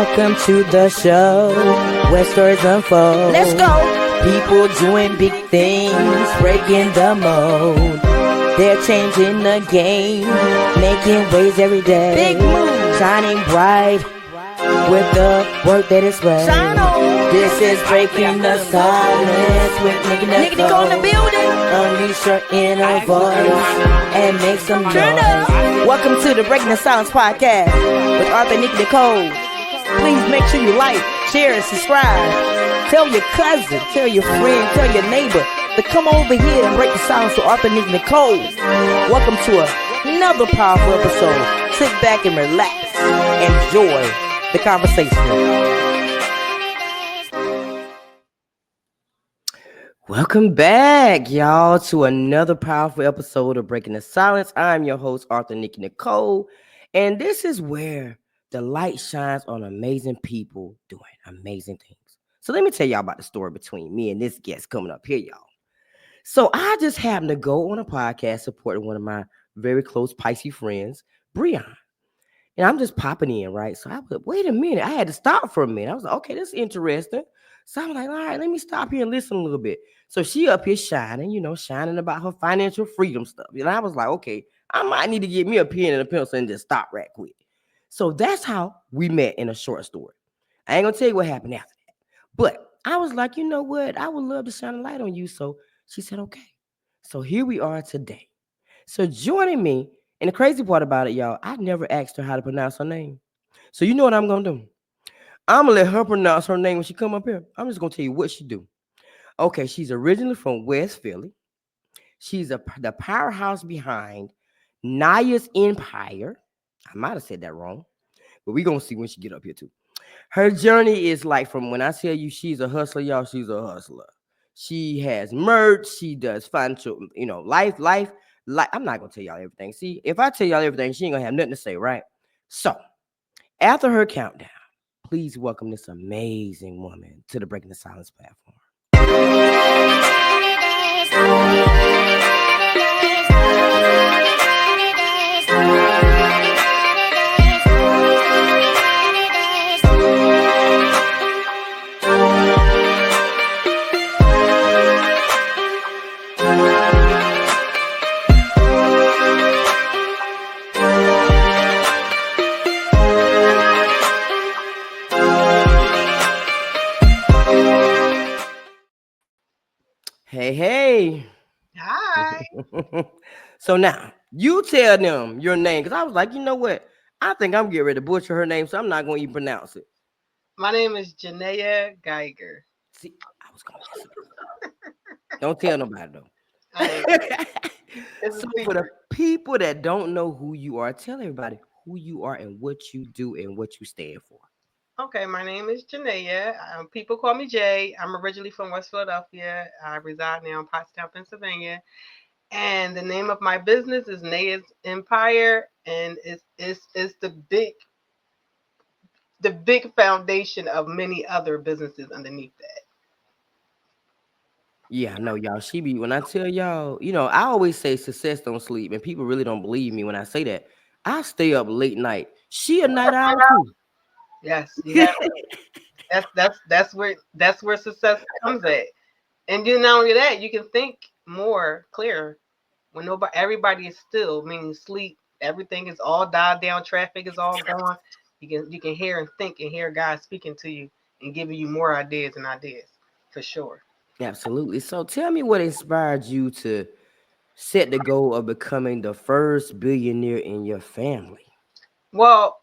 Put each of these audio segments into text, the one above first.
Welcome to the show where stories unfold. Let's go. People doing big things, breaking the mold. They're changing the game, making waves every day. Big move. Shining bright with the work that is right. Shine on. This is Breaking the Silence with Nicky Nicky in the building. Unleash your inner voice and make some Turn noise. up. Welcome to the Breaking the Silence podcast with Arthur, Nicky, Nicole. Please make sure you like, share, and subscribe. Tell your cousin, tell your friend, tell your neighbor to come over here and break the silence with Arthur, Nicky, Nicole. Welcome to another powerful episode. Sit back and relax. Enjoy the conversation. Welcome back, y'all, to another powerful episode of Breaking the Silence. I'm your host, Arthur, Nicky, Nicole, and this is where the light shines on amazing people doing amazing things. So let me tell y'all about the story between me and this guest coming up here, y'all. So I just happened to go on a podcast supporting one of my very close Pisces friends, Breon. And I'm just popping in, right? So I was, wait a minute. I had to stop for a minute. I was like, okay, this is interesting. So I'm like, all right, let me stop here and listen a little bit. So she up here shining, shining about her financial freedom stuff. And I was like, okay, I might need to get me a pen and a pencil and just stop right quick. So that's how we met in a short story. I ain't gonna tell you what happened after that. But I was like, you know what? I would love to shine a light on you. So she said, okay. So here we are today. So joining me, and the crazy part about it, y'all, I never asked her how to pronounce her name. So you know what I'm gonna do? I'm gonna let her pronounce her name when she come up here. I'm just gonna tell you what she do. Okay, she's originally from West Philly. She's the powerhouse behind Naya's Empire. I might have said that wrong, but we're gonna see when she get up here too. Her journey is like from when I tell you she's a hustler, y'all, she's a hustler. She has merch, she does financial, life. I'm not gonna tell y'all everything. See, if I tell y'all everything, she ain't gonna have nothing to say, right? So after her countdown, please welcome this amazing woman to the Breaking the Silence platform. Hey. Hi. So now you tell them your name, because I was like, you know what? I think I'm getting ready to butcher her name, so I'm not going to even pronounce it. My name is Janaya Geiger. See, I was going to mess it up. Don't tell nobody though. So for the people that don't know who you are, tell everybody who you are and what you do and what you stand for. Okay, my name is Janaya. People call me Jay. I'm originally from West Philadelphia. I reside now in Pottstown, Pennsylvania. And the name of my business is Naya's Empire, and it's the big foundation of many other businesses underneath that. Yeah, I know y'all. She be when I tell y'all, I always say success don't sleep, and people really don't believe me when I say that. I stay up late night. She a night owl too. Yes, you have. That's where success comes at. And then not only that, you can think more clear when everybody is still, meaning sleep. Everything is all dialed down. Traffic is all gone. You can hear and think and hear God speaking to you and giving you more ideas and ideas for sure. Absolutely. So tell me what inspired you to set the goal of becoming the first billionaire in your family. Well,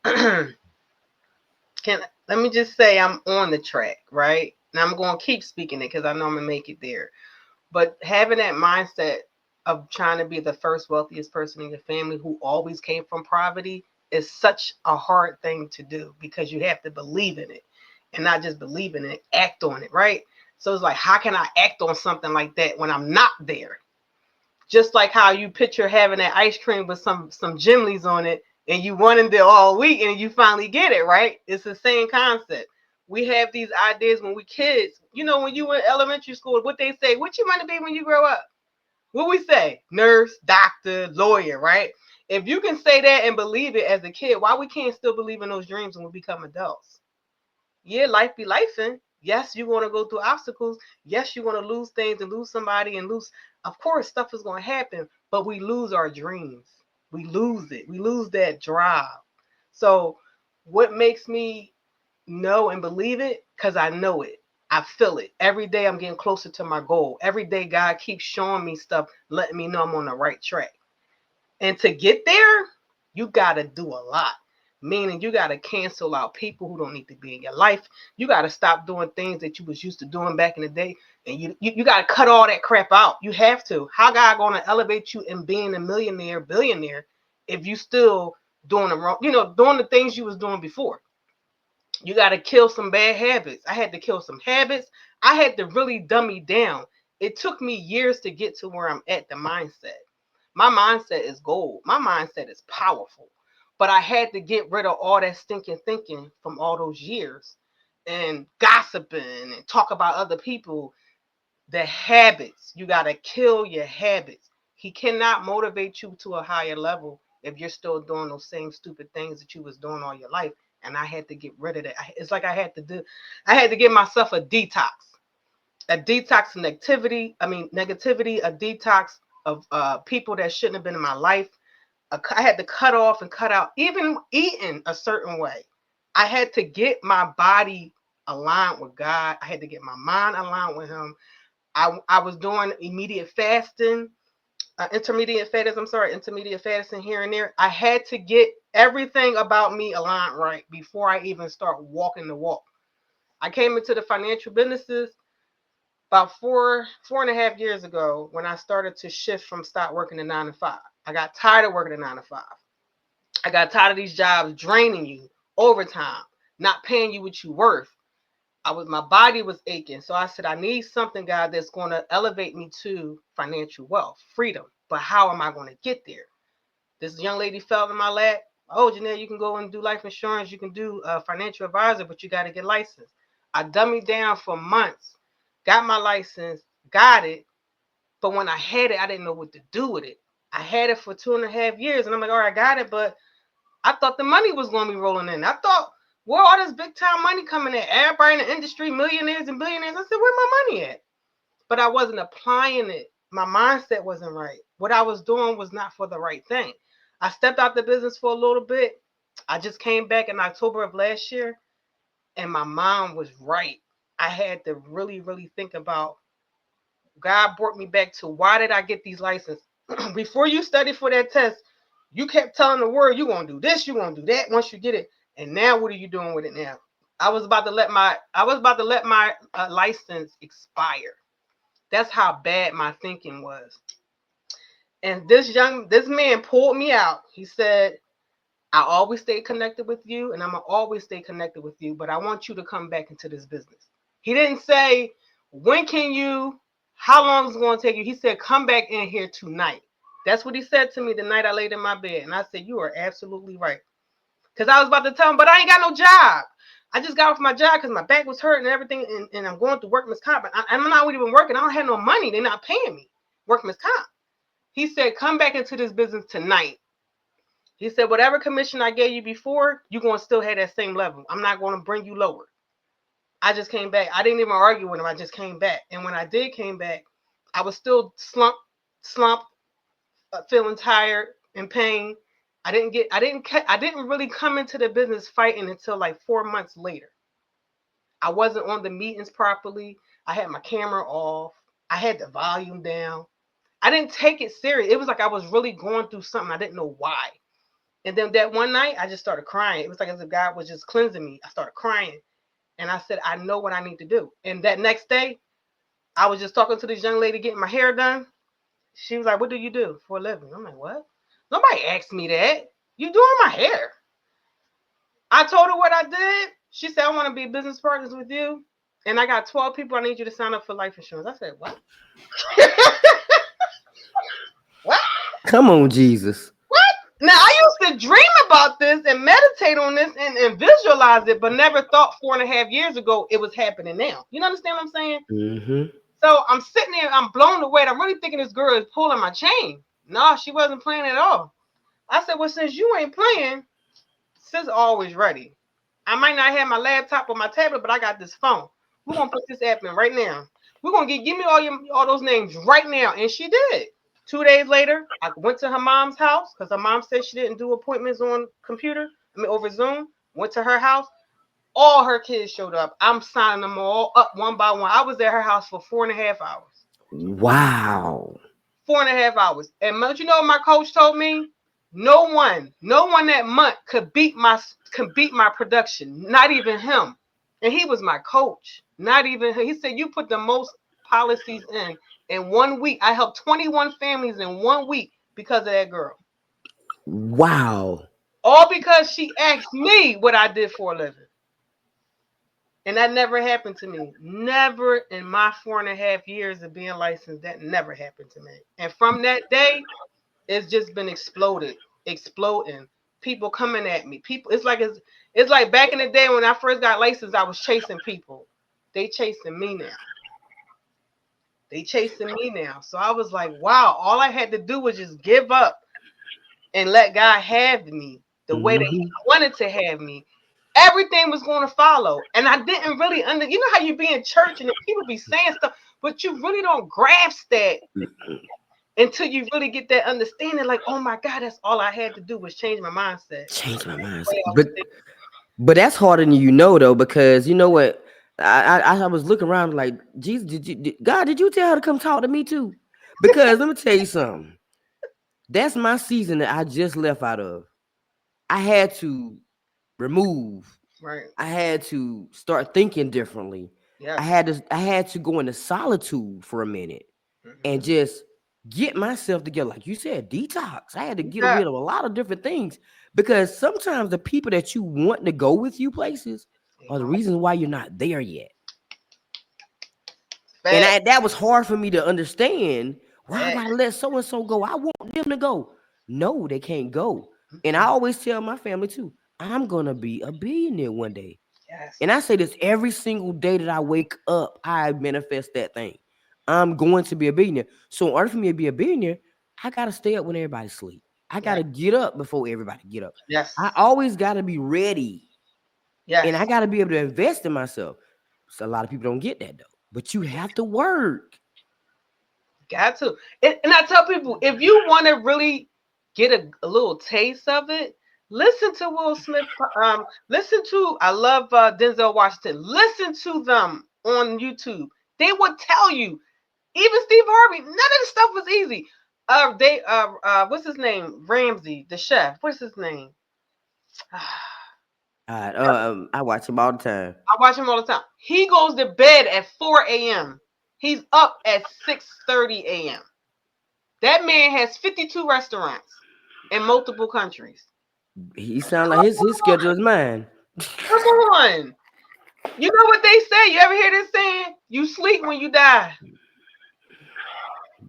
can let me just say I'm on the track, right? And I'm going to keep speaking it because I know I'm gonna make it there. But having that mindset of trying to be the first wealthiest person in your family who always came from poverty is such a hard thing to do because you have to believe in it and not just believe in it, act on it, right? So it's like, how can I act on something like that when I'm not there? Just like how you picture having that ice cream with some Jimleys on it and you wanted it all week and you finally get it, right? It's the same concept. We have these ideas when we kids. When you were in elementary school, what they say, what you want to be when you grow up? What we say? Nurse, doctor, lawyer, right? If you can say that and believe it as a kid, why we can't still believe in those dreams when we become adults? Yeah, life be lifing. Yes, you're going to go through obstacles. Yes, you're going to lose things and lose somebody and lose. Of course, stuff is going to happen, but we lose our dreams. We lose it. We lose that drive. So, what makes me know and believe it? Because I know it. I feel it. Every day I'm getting closer to my goal. Every day God keeps showing me stuff, letting me know I'm on the right track. And to get there, you got to do a lot. Meaning you got to cancel out people who don't need to be in your life. You got to stop doing things that you was used to doing back in the day. And you got to cut all that crap out. You have to. How God going to elevate you in being a millionaire, billionaire, if you still doing the wrong, doing the things you was doing before? You got to kill some bad habits. I had to kill some habits. I had to really dummy down. It took me years to get to where I'm at, the mindset. My mindset is gold. My mindset is powerful. But I had to get rid of all that stinking thinking from all those years and gossiping and talk about other people. The habits, you got to kill your habits. He cannot motivate you to a higher level if you're still doing those same stupid things that you was doing all your life. And I had to get rid of that. It's like I had to give myself a detox of negativity. I mean, negativity, a detox of people that shouldn't have been in my life. I had to cut off and cut out, even eating a certain way. I had to get my body aligned with God. I had to get my mind aligned with Him. I was doing immediate fasting, intermediate fasting here and there. I had to get everything about me aligned right before I even start walking the walk. I came into the financial businesses about 4.5 years ago when I started to shift from stop working to 9 to 5. I got tired of working at 9 to 5. I got tired of these jobs draining you, overtime, not paying you what you worth. My body was aching. So I said, I need something, God, that's going to elevate me to financial wealth, freedom. But how am I going to get there? This young lady fell in my lap. Oh, Janelle, you can go and do life insurance. You can do a financial advisor, but you got to get licensed. I dummied down for months, got my license, got it. But when I had it, I didn't know what to do with it. I had it for 2.5 years, and I'm like, all right, I got it, but I thought the money was going to be rolling in. I thought, where all this big time money coming in? Everybody in the industry, millionaires and billionaires. I said, where my money at? But I wasn't applying it. My mindset wasn't right. What I was doing was not for the right thing. I stepped out the business for a little bit. I just came back in October of last year, and my mind was right. I had to really, really think about. God brought me back to why did I get these licenses? Before you study for that test, you kept telling the world you're gonna do this, you're gonna do that once you get it. And now what are you doing with it now? I was about to let my license expire. That's how bad my thinking was. And this man pulled me out. He said, I always stay connected with you and I'm gonna always stay connected with you, but I want you to come back into this business. He didn't say, when can you, how long is it gonna take you? He said, come back in here tonight. That's what he said to me the night I laid in my bed. And I said, you are absolutely right. Because I was about to tell him, but I ain't got no job. I just got off my job because my back was hurting and everything, and I'm going through workman's comp. I'm not even working. I don't have no money. They're not paying me workman's comp. He said, come back into this business tonight. He said, whatever commission I gave you before, you're going to still have that same level. I'm not going to bring you lower. I just came back. I didn't even argue with him. I just came back. And when I did came back, I was still slumped, feeling tired, in pain. I didn't really come into the business fighting until like 4 months later. I wasn't on the meetings properly. I had my camera off. I had the volume down. I didn't take it serious. It was like I was really going through something. I didn't know why. And then that one night, I just started crying. It was like as if God was just cleansing me. I started crying. And I said, I know what I need to do. And that next day, I was just talking to this young lady getting my hair done. She was like, what do you do for a living? I'm like, what? Nobody asked me that. You doing my hair. I told her what I did. She said, I want to be business partners with you. And I got 12 people I need you to sign up for life insurance. I said, what? What? Come on, Jesus. What? Now, I used to dream about this and meditate on this and visualize it, but never thought 4.5 years ago it was happening now. You understand what I'm saying? Mm-hmm. So I'm sitting there, I'm blown away. I'm really thinking this girl is pulling my chain. No, she wasn't playing at all. I said, well, since you ain't playing, sis always ready. I might not have my laptop or my tablet, but I got this phone. We're gonna put this app in right now. We're gonna give me all those names right now. And she did. 2 days later, I went to her mom's house because her mom said she didn't do appointments on computer. I mean over Zoom. Went to her house. All her kids showed up. I'm signing them all up one by one. I was at her house for 4.5 hours. Wow. 4.5 hours. And you know what my coach told me? No one that month could beat my production. Not even him. And he was my coach. Not even him. He said you put the most policies in 1 week. I helped 21 families in 1 week because of that girl. Wow. All because she asked me what I did for a living. And that never happened to me. Never in my 4.5 years of being licensed. That never happened to me. And from that day, it's just been exploding. People coming at me. People, it's like back in the day when I first got licensed, I was chasing people. They chasing me now. They chasing me now. So I was like, wow, all I had to do was just give up and let God have me the way that He Hmm. wanted to have me. Everything was going to follow. And I didn't really you know how you be in church and people be saying stuff, but you really don't grasp that until you really get that understanding, like, oh my God, that's all I had to do was change my mindset. Change my The mindset. way I was thinking. But that's harder than you know though, because you know what? I was looking around like, Jesus, God, did you tell her to come talk to me too? Because let me tell you something. That's my season that I just left out of. I had to remove. Right. I had to start thinking differently. Yes. I had to go into solitude for a minute and Mm-hmm. just get myself together. Like you said, detox. I had to get Yeah. rid of a lot of different things because sometimes the people that you want to go with you places Ain't are the gonna reasons why you're not there yet. And fat. that was hard for me to understand. Why I Fat. gotta let so and so go? I want them to go. No, they can't go. And I Mm-mm. always tell my family too, I'm gonna be a billionaire one day. Yes. And I say this every single day that I wake up, I manifest that thing. I'm going to be a billionaire. So in order for me to be a billionaire, I gotta stay up when everybody sleep. I Right. gotta get up before everybody get up. Yes. I always gotta be ready. And I Yes. gotta be able to invest in myself. So a lot of people don't get that though. But you have to work. Got to. And I tell people, if you want to really get a little taste of it, listen to Will Smith. Listen to, I love Denzel Washington. Listen to them on YouTube. They will tell you. Even Steve Harvey, none of the stuff was easy. What's his name? Ramsey, the chef. What's his name? I watch them all the time. I watch him all the time. He goes to bed at 4 a.m. He's up at 6:30 a.m. That man has 52 restaurants in multiple countries. He sound like Come his schedule is mine. come on. You know what they say? You ever hear this saying? You sleep when you die.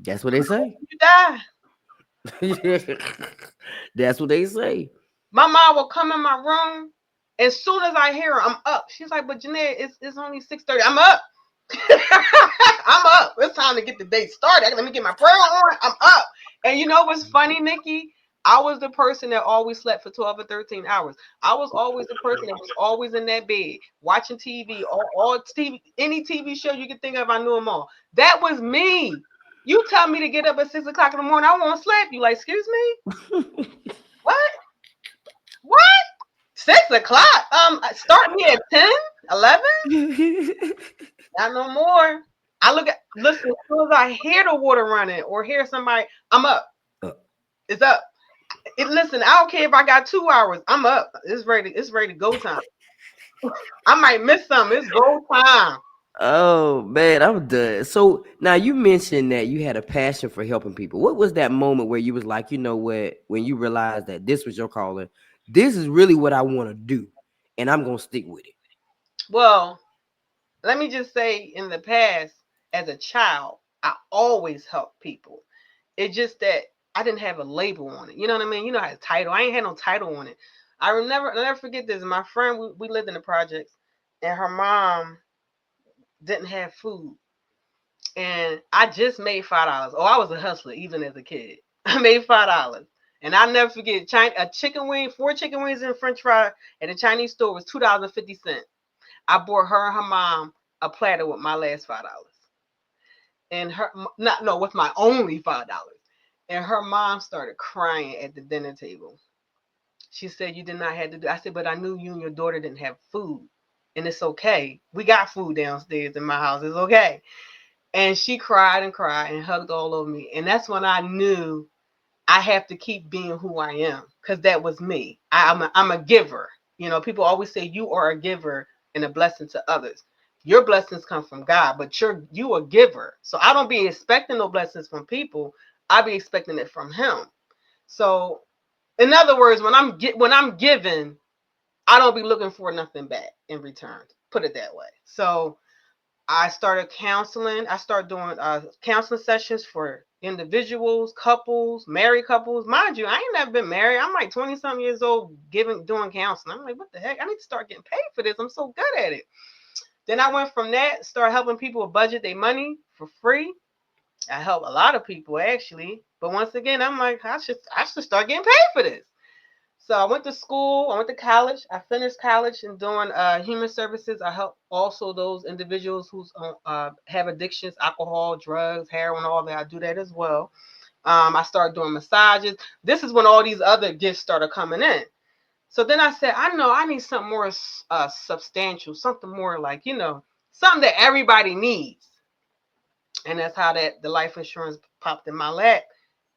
That's what they say. You die. That's what they say. My mom will come in my room. As soon as I hear her, I'm up. She's like, but Janaya, it's only 6:30. I'm up. I'm up. It's time to get the day started. Let me get my prayer on. I'm up. And you know what's funny, Nikki? I was the person that always slept for 12 or 13 hours. I was always the person that was always in that bed watching TV, all TV, any TV show you could think of, I knew them all. That was me. You tell me to get up at 6 o'clock in the morning, I won't sleep. You like, excuse me? What? What? 6 o'clock? Start me at 10, 11? Not no more. Listen, as soon as I hear the water running or hear somebody, I'm up. It's up. Listen, I don't care if I got 2 hours. I'm up. It's ready to go time. I might miss something. It's go time. Oh man, I'm done. So now you mentioned that you had a passion for helping people. What was that moment where you was like, you know what, when you realized that this was your calling, this is really what I want to do, and I'm gonna stick with it. Well, let me just say in the past, as a child, I always helped people. It's just that I didn't have a label on it. You know what I mean? You know how a title. I ain't had no title on it. I'll never forget this. My friend, we lived in the projects, and her mom didn't have food. And I just made $5. Oh, I was a hustler even as a kid. I made $5. And I'll never forget, a chicken wing, 4 chicken wings and French fry at a Chinese store was $2.50. I bought her and her mom a platter with my last $5, and her not no with my only $5. And her mom started crying at the dinner table. She said, "You did not have to do." I said, "But I knew you and your daughter didn't have food, and it's okay. We got food downstairs in my house. It's okay." And she cried and cried and hugged all over me. And that's when I knew I have to keep being who I am, because that was me. I'm a giver. You know, people always say you are a giver and a blessing to others. Your blessings come from God, but you a giver. So I don't be expecting no blessings from people. I be expecting it from Him. So in other words, when I'm giving, I don't be looking for nothing back in return. Put it that way. So I started counseling. I started doing counseling sessions for individuals, couples, married couples. Mind you, I ain't never been married. I'm like 20 something years old doing counseling. I'm like, what the heck? I need to start getting paid for this. I'm so good at it. Then I went from that, start helping people budget their money for free. I help a lot of people actually. But once again, I'm like, I should start getting paid for this. So I went to school, I went to college, I finished college and doing human services. I help also those individuals who have addictions, alcohol, drugs, heroin, all that. I do that as well. I started doing massages. This is when all these other gifts started coming in. So then I said, I know I need something more substantial, something more like, something that everybody needs. And that's how the life insurance popped in my lap.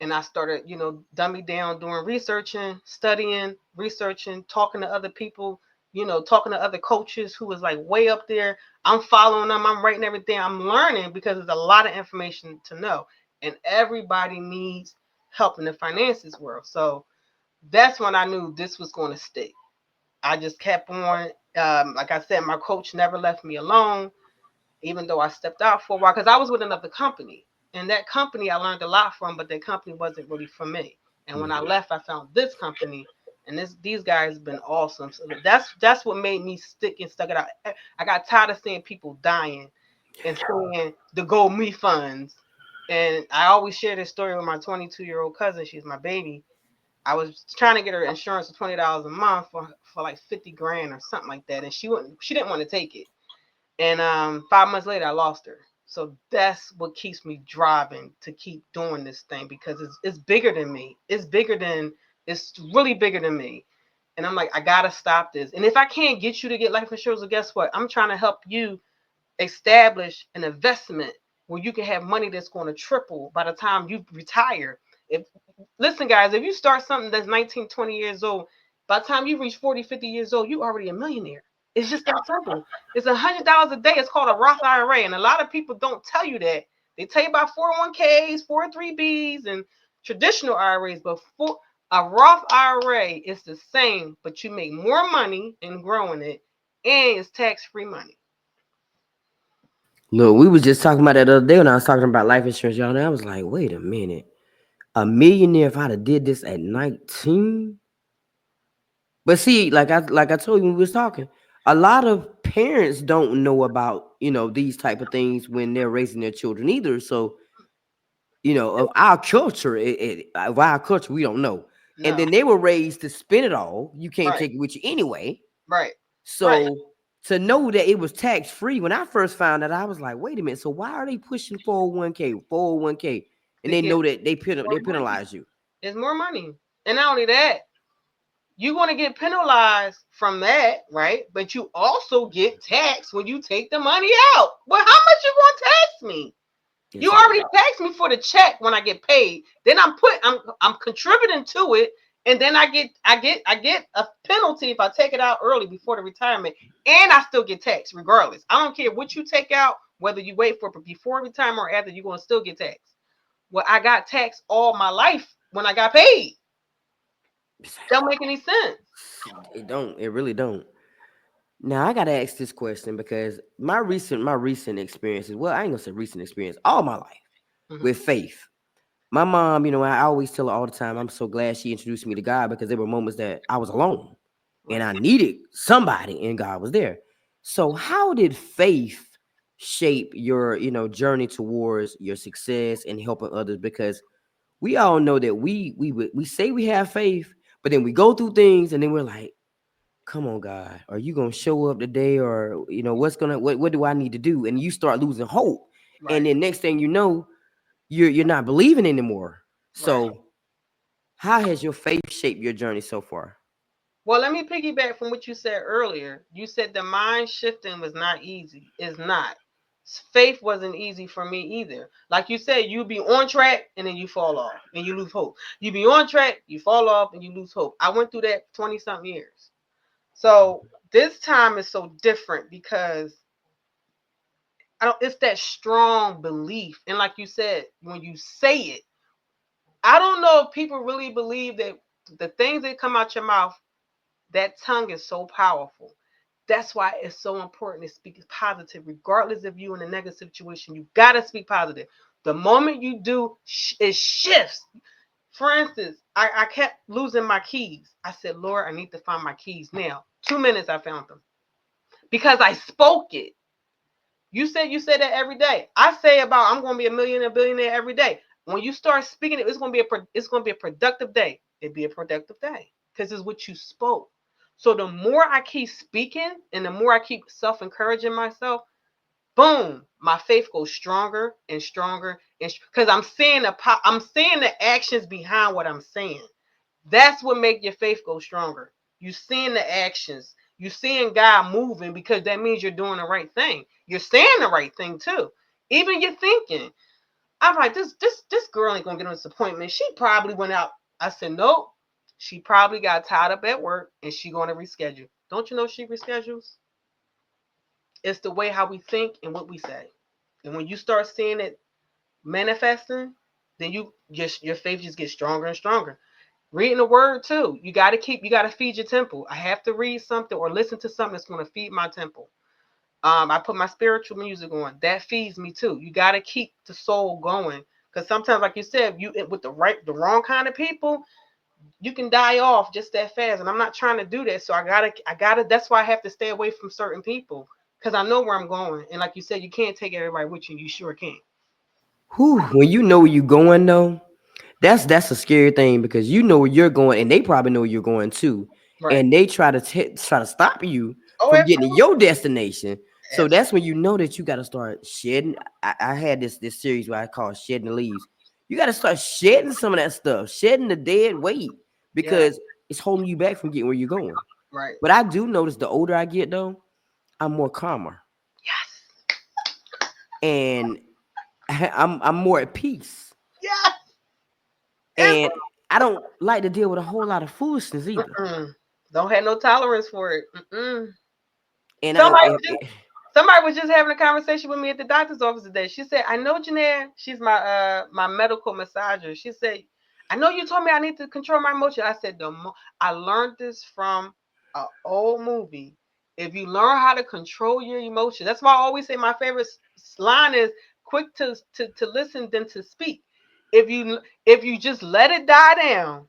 And I started, dummy down, doing researching, studying, researching, talking to other people, talking to other coaches who was like way up there. I'm following them, I'm writing everything, I'm learning, because there's a lot of information to know. And everybody needs help in the finances world. So that's when I knew this was going to stick. I just kept on. Like I said, my coach never left me alone, even though I stepped out for a while, because I was with another company. And that company I learned a lot from, but that company wasn't really for me. And when I left, I found this company, and these guys have been awesome. So that's what made me stick and stuck it out. I got tired of seeing people dying and seeing the Go Me funds. And I always share this story with my 22-year-old cousin. She's my baby. I was trying to get her insurance for $20 a month for like 50 grand or something like that, and she didn't want to take it. And 5 months later, I lost her. So that's what keeps me driving to keep doing this thing, because it's bigger than me. It's really bigger than me. And I'm like, I gotta stop this. And if I can't get you to get life insurance, well, guess what? I'm trying to help you establish an investment where you can have money that's going to triple by the time you retire. If Listen, guys, if you start something that's 19, 20 years old, by the time you reach 40, 50 years old, you're already a millionaire. It's just that simple. It's $100 a day. It's called a Roth IRA. And a lot of people don't tell you that. They tell you about 401ks, 403bs, and traditional IRAs, but for a Roth IRA is the same, but you make more money in growing it, and it's tax-free money. Look, we was just talking about that the other day when I was talking about life insurance, y'all. And I was like, wait a minute. A millionaire if I'd have did this at 19. But see, like I told you when we was talking, a lot of parents don't know about, these type of things when they're raising their children either. So, of our culture, of our culture, we don't know. And No, then they were raised to spend it all. You can't right, take it with you anyway. right, right. So to know that it was tax free, when I first found out, I was like, wait a minute. So why are they pushing 401k, 401k, and To they get know that more they money. penalize you? It's more money. And not only that, you're going to get penalized from that, right? But you also get taxed when you take the money out. Well, how much you going to tax me? You Exactly. already taxed me for the check when I get paid. Then I'm contributing to it, and then I get a penalty if I take it out early before the retirement, and I still get taxed regardless. I don't care what you take out, whether you wait for before retirement or after, you're going to still get taxed. Well, I got taxed all my life when I got paid. Don't make any sense. It don't. It really don't. Now I gotta ask this question because my recent experiences. Well, I ain't gonna say recent experience. All my life Mhm. with faith. My mom, I always tell her all the time. I'm so glad she introduced me to God because there were moments that I was alone and Right. I needed somebody, and God was there. So, how did faith shape your, journey towards your success and helping others? Because we all know that we say we have faith, but then we go through things and then we're like, come on, God, are you gonna show up today? Or what do I need to do? And you start losing hope. And Right, then next thing you know, you're not believing anymore. right. So how has your faith shaped your journey so far? Well, let me piggyback from what you said earlier. You said the mind shifting was not easy. It's not. Faith wasn't easy for me either. Like you said, you be on track and then you fall off and you lose hope. You be on track, you fall off and you lose hope. I went through that 20 something years. So this time is so different because I don't, it's that strong belief. And like you said, when you say it, I don't know if people really believe that the things that come out your mouth, that tongue is so powerful. That's why it's so important to speak positive, regardless if you're in a negative situation. You gotta speak positive. The moment you do, it shifts. For instance, I kept losing my keys. I said, Lord, I need to find my keys now. 2 minutes, I found them because I spoke it. You say that every day. I say about I'm going to be a millionaire, billionaire every day. When you start speaking it, it's going to be a productive day. It'd be a productive day because it's what you spoke. So the more I keep speaking and the more I keep self encouraging myself, boom, my faith goes stronger and stronger, and because I'm seeing the actions behind what I'm saying. That's what make your faith go stronger. You seeing the actions. You seeing God moving because that means you're doing the right thing. You're saying the right thing too. Even you're thinking, I'm like, this girl ain't gonna get on this appointment. She probably went out. I said, nope. She probably got tied up at work and she gonna reschedule. Don't you know she reschedules? It's the way how we think and what we say. And when you start seeing it manifesting, then your faith just gets stronger and stronger. Reading the word too. You gotta feed your temple. I have to read something or listen to something that's gonna feed my temple. I put my spiritual music on. That feeds me too. You gotta keep the soul going. Because sometimes, like you said, you with the wrong kind of people, you can die off just that fast. And I'm not trying to do that. So I gotta that's why I have to stay away from certain people. Because I know where I'm going. And like you said, you can't take everybody with you. You sure can't. Whew, when you know where you're going though, that's a scary thing because you know where you're going and they probably know where you're going too. Right. And they try to stop you Oh, from getting to absolutely. your destination. So that's when Absolutely. you know that you got to start shedding. I had this series where I call shedding the leaves. You got to start shedding some of that stuff, shedding the dead weight Yeah. because it's holding you back from getting where you're going. Right. But I do notice the older I get though, I'm more calmer Yes. and I'm more at peace. Yes. It's And I don't like to deal with a whole lot of foolishness either. mm-mm. Don't have no tolerance for it. Mm-mm. And I, Somebody if, was just somebody was just having a conversation with me at the doctor's office today. She said, "I know Janaya. She's my medical massager. She said, I know you told me I need to control my emotion." I said, I learned this from an old movie. If you learn how to control your emotion, that's why I always say my favorite line is quick to listen than to speak. If you just let it die down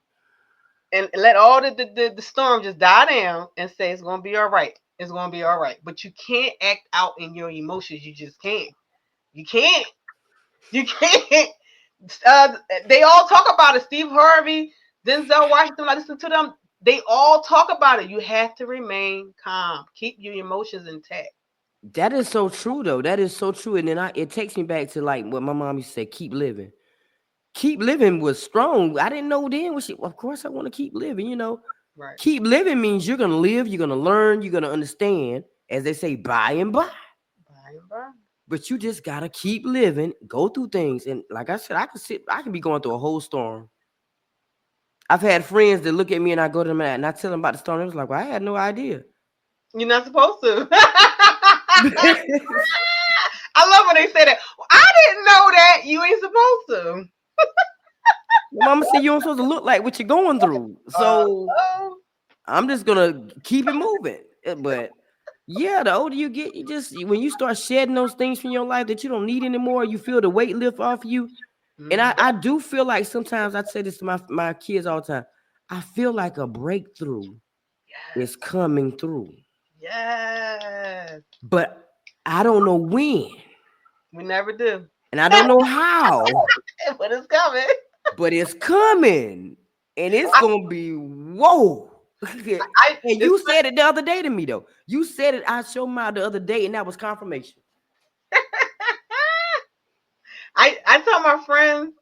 and let all the storm just die down and say it's gonna be all right. It's gonna be all right. But you can't act out in your emotions. You just can't. You can't. You can't. Uh, they all talk about it. Steve Harvey, Denzel Washington. I listen to them. They all talk about it. You have to remain calm. Keep your emotions intact. that is so true though. That is so true. And then it takes me back to like what my mom used to say, keep living. Keep living was strong. I didn't know then what she of course I want to keep living. Right. Keep living means you're gonna live, you're gonna learn, you're gonna understand, as they say, by and by. Bye and bye. But you just gotta keep living, go through things. And like I said, I can be going through a whole storm. I've had friends that look at me and I go to them and I tell them about the storm. It was like, well, I had no idea. You're not supposed to. I love when they say that. Well, I didn't know that. You ain't supposed to. My mama said you don't supposed to look like what you're going through. So Oh, I'm just gonna keep it moving. But yeah, the older you get, when you start shedding those things from your life that you don't need anymore, you feel the weight lift off you. And mm, I do feel like sometimes I say this to my kids all the time. I feel like a breakthrough is yes, coming through. yes. But I don't know when. We never do. And I don't know how. But it's coming. but it's coming, and it's gonna be whoa. I And it's you said it the other day to me though. You said it out your mouth the other day, and that was confirmation. I tell my friends,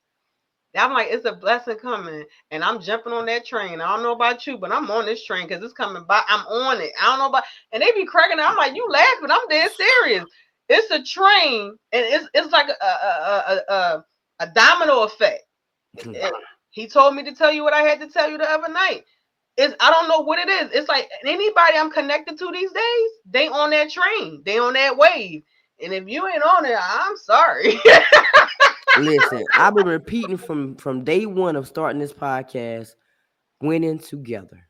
I'm like, it's a blessing coming, and I'm jumping on that train. I don't know about you, but I'm on this train because it's coming by. I'm on it. I don't know about, and they be cracking up. I'm like, you laughing? I'm dead serious. It's a train, and it's like a domino effect. And he told me to tell you what I had to tell you the other night. It's I don't know what it is. It's like anybody I'm connected to these days, they on that train, they on that wave. And if you ain't on it, I'm sorry. Listen, I've been repeating from day one of starting this podcast, winning together.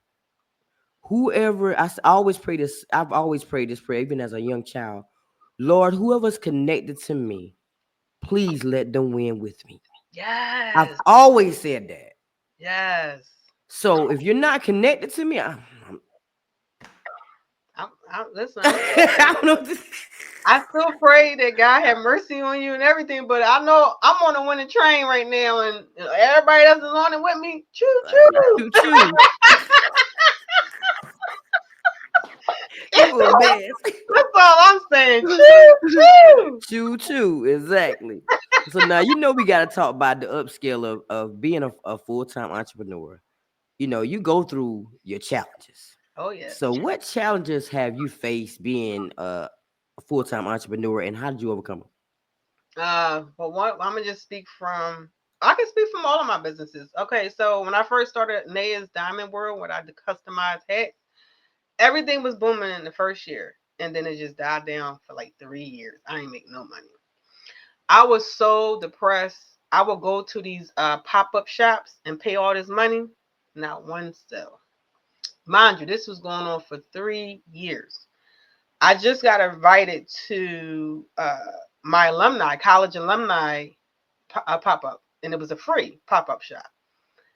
Whoever always pray this, I've always prayed this prayer, even as a young child. Lord, whoever's connected to me, please let them win with me. I've Yes, always said that. yes. So if you're not connected to me, Listen. I don't know. I still pray that God have mercy on you and everything, but I know I'm on a winning train right now, and everybody else is on it with me. Choo choo. Choo choo. You a mess. That's all I'm saying. Choo choo. Choo choo. Exactly. So now we got to talk about the upscale of being a full-time entrepreneur. You go through your challenges. Oh yes. So what challenges have you faced being a full-time entrepreneur, and how did you overcome them? But what I'm gonna just speak from. I can speak from all of my businesses. Okay, so when I first started Naya's Diamond World, when I did customized hats, everything was booming in the first year, and then it just died down for like 3 years. I ain't make no money. I was so depressed. I would go to these pop-up shops and pay all this money, not one sale. Mind you, this was going on for 3 years. I just got invited to my alumni, college alumni pop-up, and it was a free pop-up shop.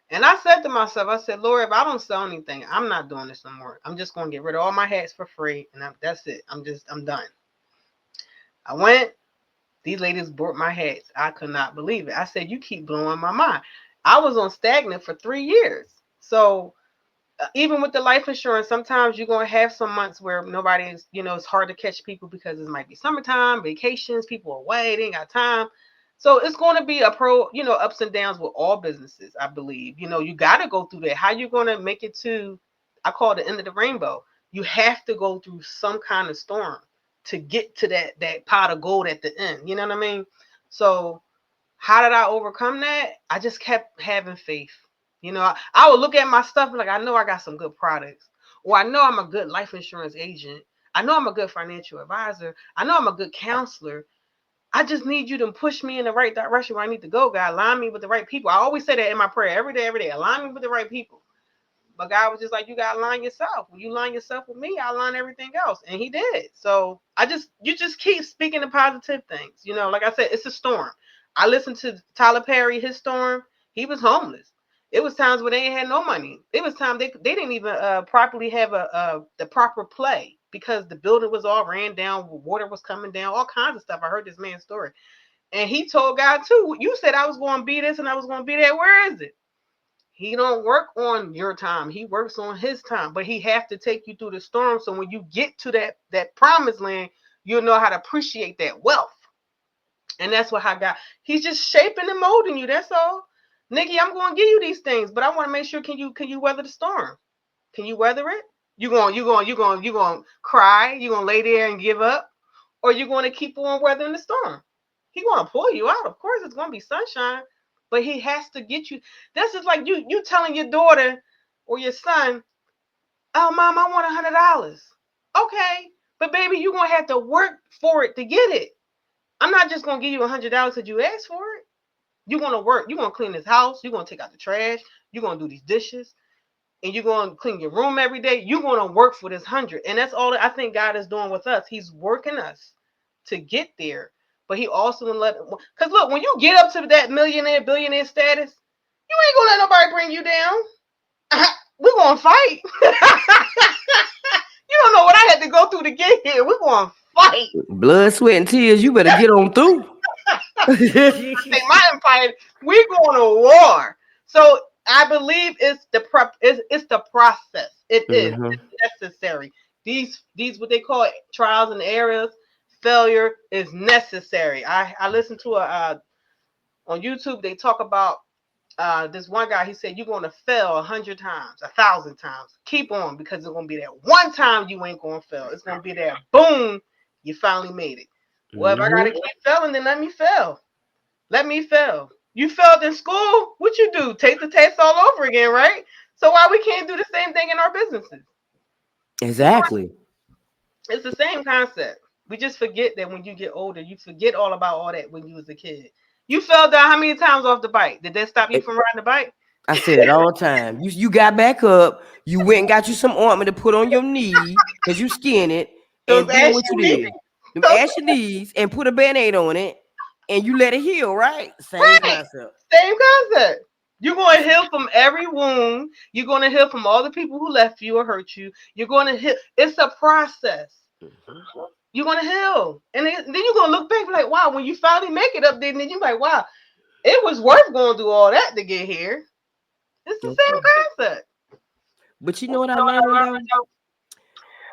And I said to myself, I said, Lord, if I don't sell anything, I'm not doing this no more. I'm just going to get rid of all my hats for free, and that's it. I'm done. I went. These ladies bought my hats. I could not believe it. I said, you keep blowing my mind. I was on stagnant for 3 years. So even with the life insurance, sometimes you're going to have some months where nobody is, it's hard to catch people because it might be summertime, vacations, people are away, they ain't got time. So it's going to be ups and downs with all businesses, I believe. You got to go through that. How you going to make it to, I call it the end of the rainbow. You have to go through some kind of storm to get to that pot of gold at the end. You know what I mean? So how did I overcome that? I just kept having faith. I would look at my stuff like, I know I got some good products, or I know I'm a good life insurance agent. I know I'm a good financial advisor. I know I'm a good counselor. I just need you to push me in the right direction where I need to go, God. Align me with the right people. I always say that in my prayer every day, every day. Align me with the right people. But God was just like, you gotta line yourself. When you line yourself with me, I line everything else. And he did. So you just keep speaking the positive things. Like I said, it's a storm. I listened to Tyler Perry, his storm. He was homeless. It was times where they ain't had no money. It was times they didn't even properly have the proper play because the building was all ran down, water was coming down, all kinds of stuff. I heard this man's story. And he told God too, you said I was going to be this and I was going to be that. Where is it? He don't work on your time. He works on his time, but he have to take you through the storm. So when you get to that promised land, you'll know how to appreciate that wealth. And that's what I got. He's just shaping and molding you. That's all. Nikki, I'm going to give you these things, but I want to make sure can you weather the storm? Can you weather it? You going to cry? You going to lay there and give up, or you going to keep on weathering the storm? He going to pull you out. Of course, it's going to be sunshine, but he has to get you. This is like you telling your daughter or your son, "Oh, mom, I want $100." Okay, but baby, you're going to have to work for it to get it. I'm not just going to give you $100 because you asked for it. You're going to work. You're going to clean this house. You're going to take out the trash. You're going to do these dishes. And you're going to clean your room every day. You're going to work for this 100. And that's all that I think God is doing with us. He's working us to get there. But he also because look, when you get up to that millionaire, billionaire status, you ain't going to let nobody bring you down. We're going to fight. You don't know what I had to go through to get here. We're going to fight. Blood, sweat, and tears. You better get on through. Say my empire, we're going to war. So I believe it's the it's the process. It is. Mm-hmm. It's necessary. These what they call it, trials and errors. Failure is necessary. I listened to a on YouTube. They talk about this one guy. He said you're going to fail 100 times, 1,000 times. Keep on because it's going to be that one time you ain't going to fail. It's going to be that boom, you finally made it. Well, if I got to Mm-hmm. keep failing, then let me fail. Let me fail. You failed in school. What you do? Take the test all over again, right? So why we can't do the same thing in our businesses? Exactly. It's the same concept. We just forget that when you get older, you forget all about all that when you was a kid. You fell down how many times off the bike? Did that stop you from riding the bike? I said it all the time. You got back up. You went and got you some ointment to put on your knee because you skinned it. Those And then what ashy you knees. did? Them Those ashy knees and put a band-aid on it and you let it heal, right? Same right. concept. Same concept. You're going to heal from every wound. You're going to heal from all the people who left you or hurt you. You're going to heal. It's a process. Mm-hmm. You're going to heal. And then you're going to look back like, wow, when you finally make it up there, then you're like, wow, it was worth going through all that to get here. It's the Okay. same concept. But you know what I learned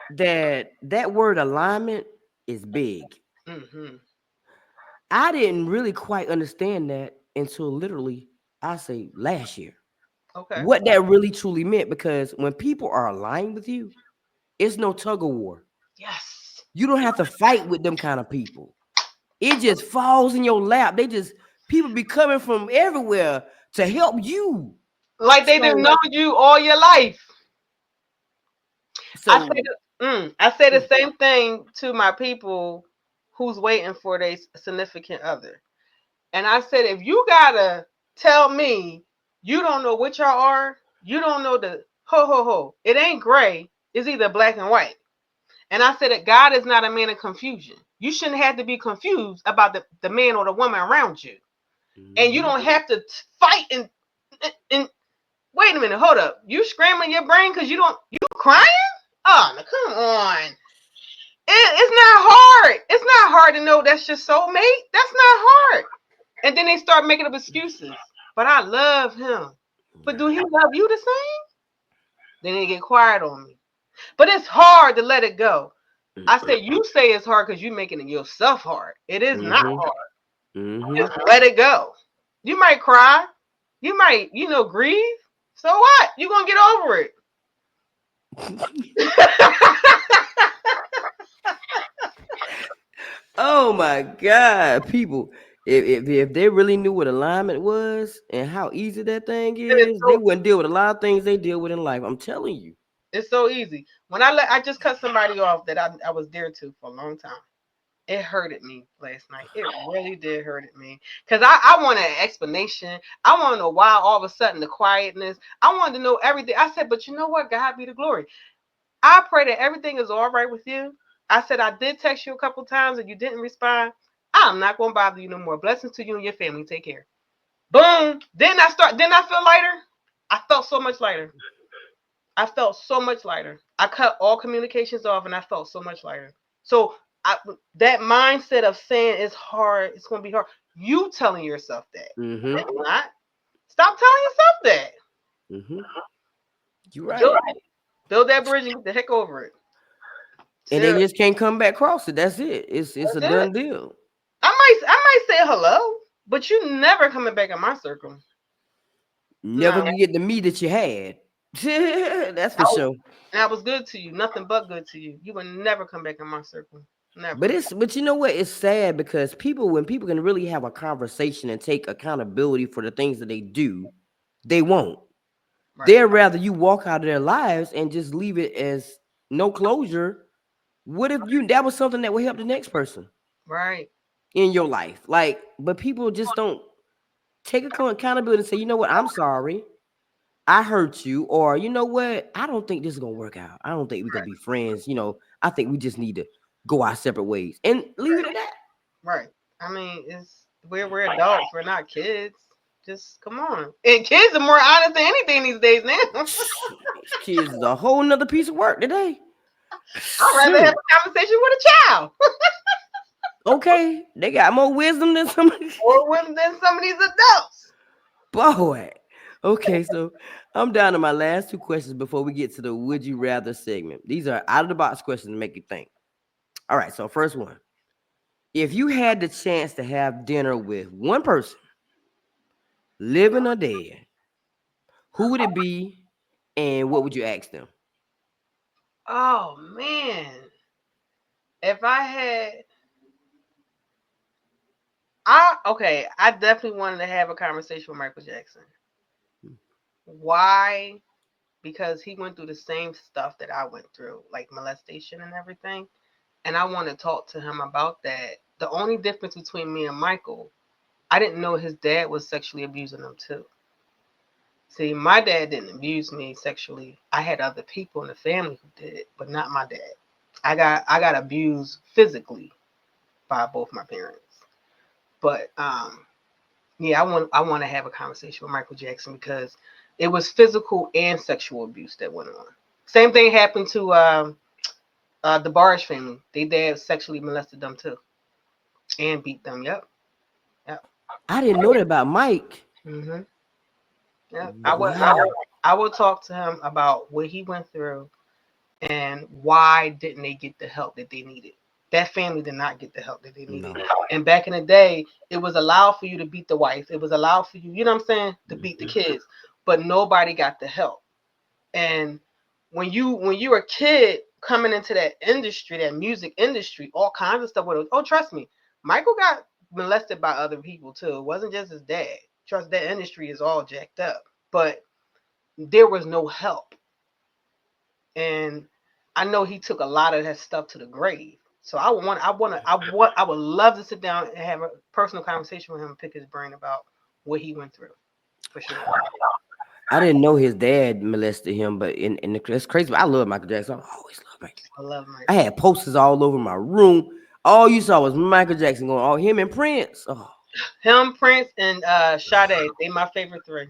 though? That word alignment is big. Mm-hmm. I didn't really quite understand that until literally I say last year. Okay. What that really truly meant because when people are aligned with you, it's no tug of war. Yes. You don't have to fight with them kind of people. It just falls in your lap. They just people be coming from everywhere to help you. Like they didn't So know you all your life. I say so I say the same thing to my people who's waiting for their significant other. And I said, if you gotta tell me you don't know what y'all are, you don't know the ho ho ho. It ain't gray. It's either black and white. And I said that God is not a man of confusion. You shouldn't have to be confused about the man or the woman around you. And you mhm, don't have to fight and wait a minute, hold up. You scrambling your brain because you crying? Oh, now come on. It's not hard. It's not hard to know that's your soulmate. That's not hard. And then they start making up excuses. But I love him. But do he right. love you the same? Then they get quiet on me. But it's hard to let it go. I say you say it's hard because you're making it yourself hard. It is not Mm-hmm. hard. Mm-hmm. Just let it go. You might cry. You might, grieve. So what? You're gonna get over it. Oh my God, people! If they really knew what alignment was and how easy that thing And it's is, they so wouldn't deal with a lot of things they deal with in life. I'm telling you. it's so easy. When I just cut somebody off that I was dear to for a long time. It hurted me last night. It really did hurt me. Because I wanted an explanation. I want to know why all of a sudden the quietness. I wanted to know everything. I said, but you know what? God be the glory. I pray that everything is all right with you. I said, I did text you a couple times and you didn't respond. I'm not going to bother you no more. Blessings to you and your family. Take care. Boom. Then I feel lighter. I felt so much lighter. I felt so much lighter. I cut all communications off and I felt so much lighter. So I, that mindset of saying it's hard, it's going to be hard, you telling yourself that. Mm-hmm. It's not. Stop telling yourself that. Mm-hmm. You're Build, right. build that bridge and get the heck over it. And they Seriously. just can't come back across it. That's it. It's a That's it. done deal. I might say hello, but you never coming back in my circle. Never No. can get the me that you had. That's for I was, sure. and I was good to you. Nothing but good to you. You would never come back in my circle. But Never. but you know what? It's sad because when people can really have a conversation and take accountability for the things that they do, they won't. Right. They'd rather you walk out of their lives and just leave it as no closure. What if that was something that would help the next person Right. in your life? Like, but people just don't take accountability and say, you know what, I'm sorry. I hurt you, or you know what? I don't think this is gonna work out. I don't think we're gonna be friends. I think we just need to go our separate ways and leave it at that. Right. I mean, we're adults. We're not kids. Just come on. And kids are more honest than anything these days now. These kids is a whole nother piece of work today. I'd rather have Shoot. a conversation with a child Okay, they got more wisdom than some or with than some of these adults. boy. Okay, so I'm down to my last two questions before we get to the would you rather segment. These are out of the box questions to make you think. All right, so first one. If you had the chance to have dinner with one person, living or dead, who would it be and what would you ask them? Oh man, if I had, I definitely wanted to have a conversation with Michael Jackson. Why? Because he went through the same stuff that I went through, like molestation and everything. And I want to talk to him about that. The only difference between me and Michael, I didn't know his dad was sexually abusing him too. See, my dad didn't abuse me sexually. I had other people in the family who did, but not my dad. I got abused physically by both my parents. But yeah, I want to have a conversation with Michael Jackson because it was physical and sexual abuse that went on. Same thing happened to the Barge family. They dad sexually molested them too and beat them. Yep, yep. I didn't know that about Mike. Mhm. Yep. Wow. I would talk to him about what he went through and why didn't they get the help that they needed. That family did not get the help that they needed. No. And back in the day, it was allowed for you to beat the wife. It was allowed for you, you know what I'm saying, to beat the Mhm. kids, but nobody got the help. And when you're a kid coming into that industry, that music industry, all kinds of stuff with it. Oh, trust me, Michael got molested by other people too. It wasn't just his dad. Trust, that industry is all jacked up. But there was no help. And I know he took a lot of that stuff to the grave. So I would love to sit down and have a personal conversation with him and pick his brain about what he went through, for sure. I didn't know his dad molested him, but that's crazy. But I love Michael Jackson. I always love Michael. I love I Michael. had posters all over my room. All you saw was Michael Jackson going, oh, him and Prince. Him, Prince, and Sade, they my favorite three.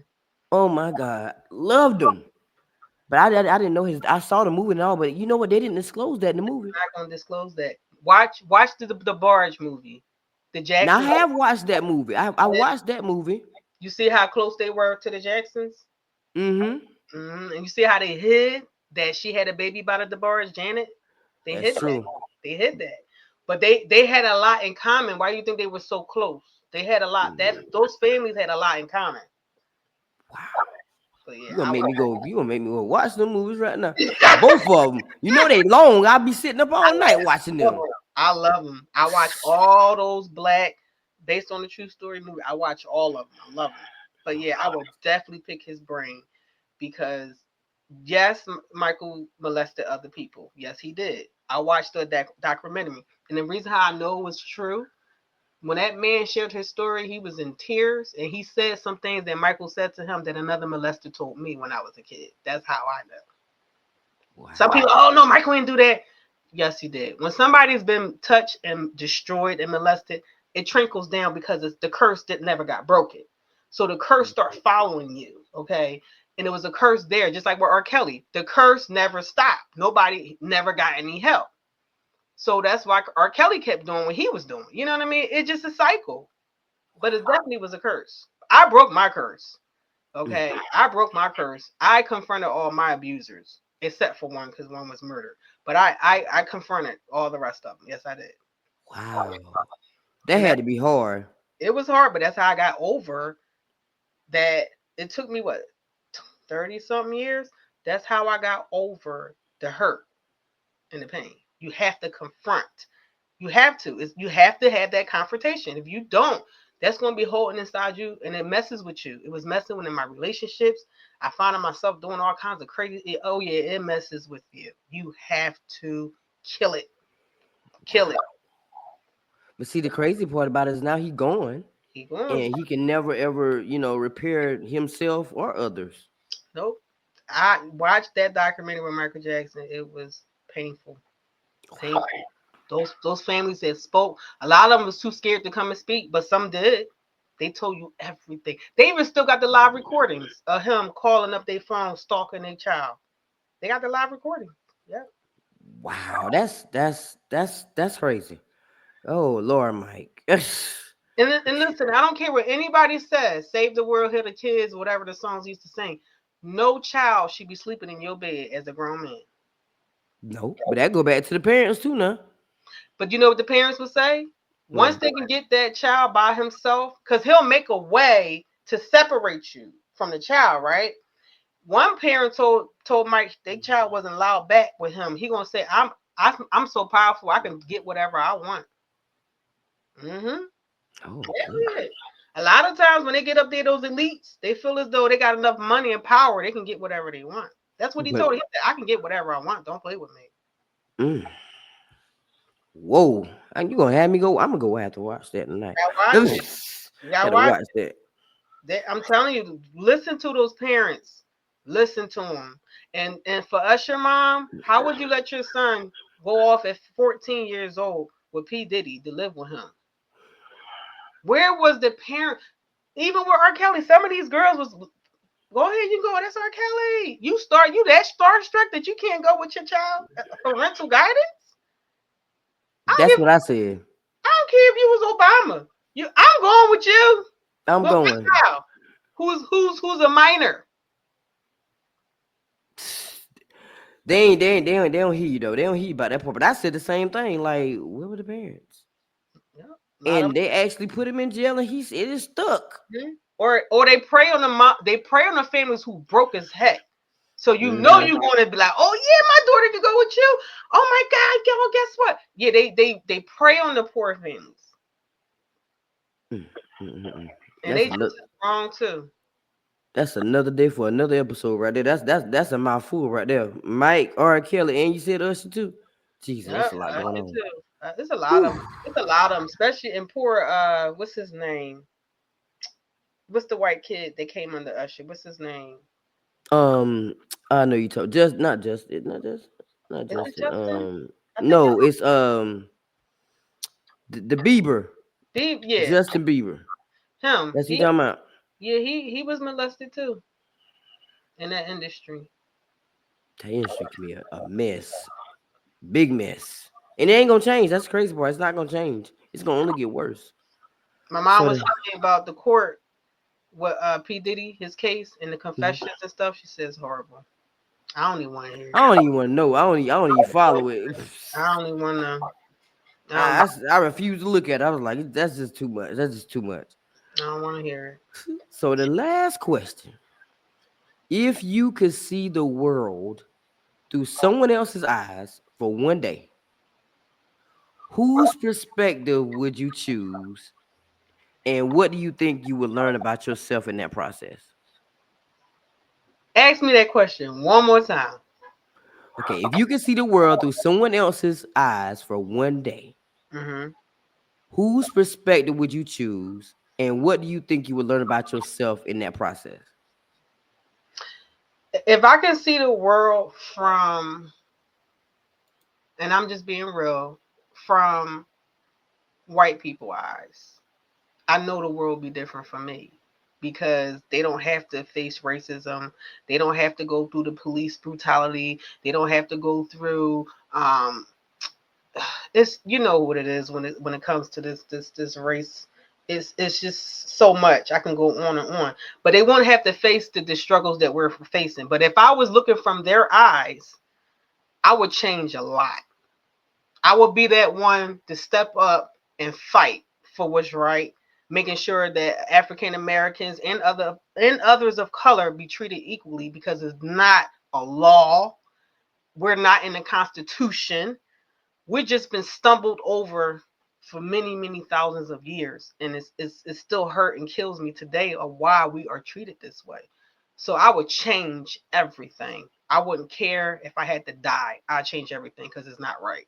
Oh my God. Loved him. But I didn't know his. I saw the movie and all, but you know what? They didn't disclose that in the movie. I'm not gonna disclose that. Watch the Barge movie. The Now I Jacksons. have watched that movie. I watched that movie. You see how close they were to the Jacksons, Mm-hmm. and you see how they hid that she had a baby by the Barge, Janet. They That's hid that. true. They hid that. But they had a lot in common. Why do you think they were so close? They had a lot. That Mhm. those families had a lot in common. Wow. But yeah, You gonna I make would. me go. You gonna make me go watch them movies right now. Both of them. You know they long. I'll be sitting up all night watching them. I love them. I watch all those black, based on the true story movie. I watch all of them. I love them. But yeah, I would definitely pick his brain because yes, Michael molested other people. Yes, he did. I watched the documentary, and the reason how I know it was true, when that man shared his story, he was in tears, and he said some things that Michael said to him that another molester told me when I was a kid. That's how I know. Some Wow. people, oh no, Michael didn't do that. Yes, he did. When somebody's been touched and destroyed and molested, it trickles down because it's the curse that never got broken. So the curse start following you, okay? And it was a curse there, just like with R. Kelly. The curse never stopped. Nobody never got any help. So that's why R. Kelly kept doing what he was doing. You know what I mean? It's just a cycle. But it definitely was a curse. I broke my curse. Mm. Okay, I broke my curse. I confronted all my abusers, except for one because one was murdered. But I confronted all the rest of them. Yes, I did. Wow. That And that had to be hard. it was hard, but that's how I got over that. It took me what 30 something years. That's how I got over the hurt and the pain. You have to confront. You have to. You have to have that confrontation. If you don't, that's going to be holding inside you, and it messes with you. It was messing with in my relationships. I found myself doing all kinds of crazy. Oh yeah, it messes with you. You have to kill it. Kill it. Wow. But see, the crazy part about it is now he gone, Keep going. and he can never ever, repair himself or others. Nope. I watched that documentary with Michael Jackson. It was painful. Painful. Wow. Those families that spoke, a lot of them was too scared to come and speak, but some did. They told you everything. They even still got the live recordings of him calling up their phone, stalking their child. They got the live recordings. Yeah. Wow. That's crazy. Oh Lord, Mike. And listen, I don't care what anybody says. Save the world, heal the kids, whatever the songs used to sing. No child should be sleeping in your bed as a grown man. No, but that go back to the parents too now. But you know what the parents would say? Once Well, they can get that child by himself, because he'll make a way to separate you from the child, right? One parent told Mike their child wasn't allowed back with him. He gonna say, I'm so powerful, I can get whatever I want. Mm-hmm. oh, okay. Yeah. A lot of times when they get up there, those elites, they feel as though they got enough money and power, they can get whatever they want. That's what he But told him. I can get whatever I want. Don't play with me. mm, whoa, and you gonna have me go? I'm gonna go have to watch that tonight. Gotta watch it. You gotta Gotta watch watch that. I'm telling you, listen to those parents. Listen to them. And for us, your mom, how would you let your son go off at 14 years old with P Diddy to live with him? Where was the parent? Even with R. Kelly, some of these girls was go ahead, you go. That's R. Kelly. You that starstruck that you can't go with your child parental guidance. I don't That's give. what I said. I don't care if you was Obama. I'm going with you. I'm With going. my child, who's a minor. They don't hear you though. They don't hear you about that part. But I said the same thing. Like, where were the parents? Yeah, a lot of And they actually put him in jail, and it is stuck. or they prey on the they prey on the families who broke his head. So you know Hmm. you're going to be like, oh yeah, my daughter can go with you. Oh my God, girl, guess what? Yeah, they prey on the poor families, Mm-mm-mm. and they just as wrong too. That's another day for another episode right there. That's a mouthful right there. Mike, R. Kelly, and you said Usher too. Jesus, Yeah, that's a lot I going did on. too. It's a lot of Whew. it's a lot of them, especially in poor. What's his name? What's the white kid that came under Usher? What's his name? Um, I know you told not Is it Justin. Justin? I think No, it's the Bieber, Deep. Yeah, Justin Bieber. him. That's what you talking about. Yeah, he was molested too in that industry. That industry can be a mess, big mess, and it ain't gonna change. That's crazy, boy. It's not gonna change. It's gonna only get worse. My mom So was telling me about the court with P Diddy, his case and the mhm. confessions and stuff. She says horrible. I don't even want to hear I it. don't even want to know. I don't even follow it. I don't even want to. I don't. I refuse to look at it. I was like, that's just too much. That's just too much. I don't want to hear it. So the last question: if you could see the world through someone else's eyes for one day, whose perspective would you choose, and what do you think you would learn about yourself in that process? Ask me that question one more time. Okay, if you could see the world through someone else's eyes for one day, Hmm. whose perspective would you choose, and what do you think you would learn about yourself in that process? If I can see the world from, and I'm just being real, from white people eyes, I know the world will be different from me because they don't have to face racism. They don't have to go through the police brutality. They don't have to go through it's you know what it is when it comes to this race. It's just so much. I can go on and on. But they won't have to face the struggles that we're facing. But if I was looking from their eyes, I would change a lot. I will be that one to step up and fight for what's right, making sure that African Americans and others of color be treated equally because it's not a law. We're not in the Constitution. We've just been stumbled over for many thousands of years, and it's still hurt and kills me today of why we are treated this way. So I would change everything. I wouldn't care if I had to die. I'd change everything because it's not right,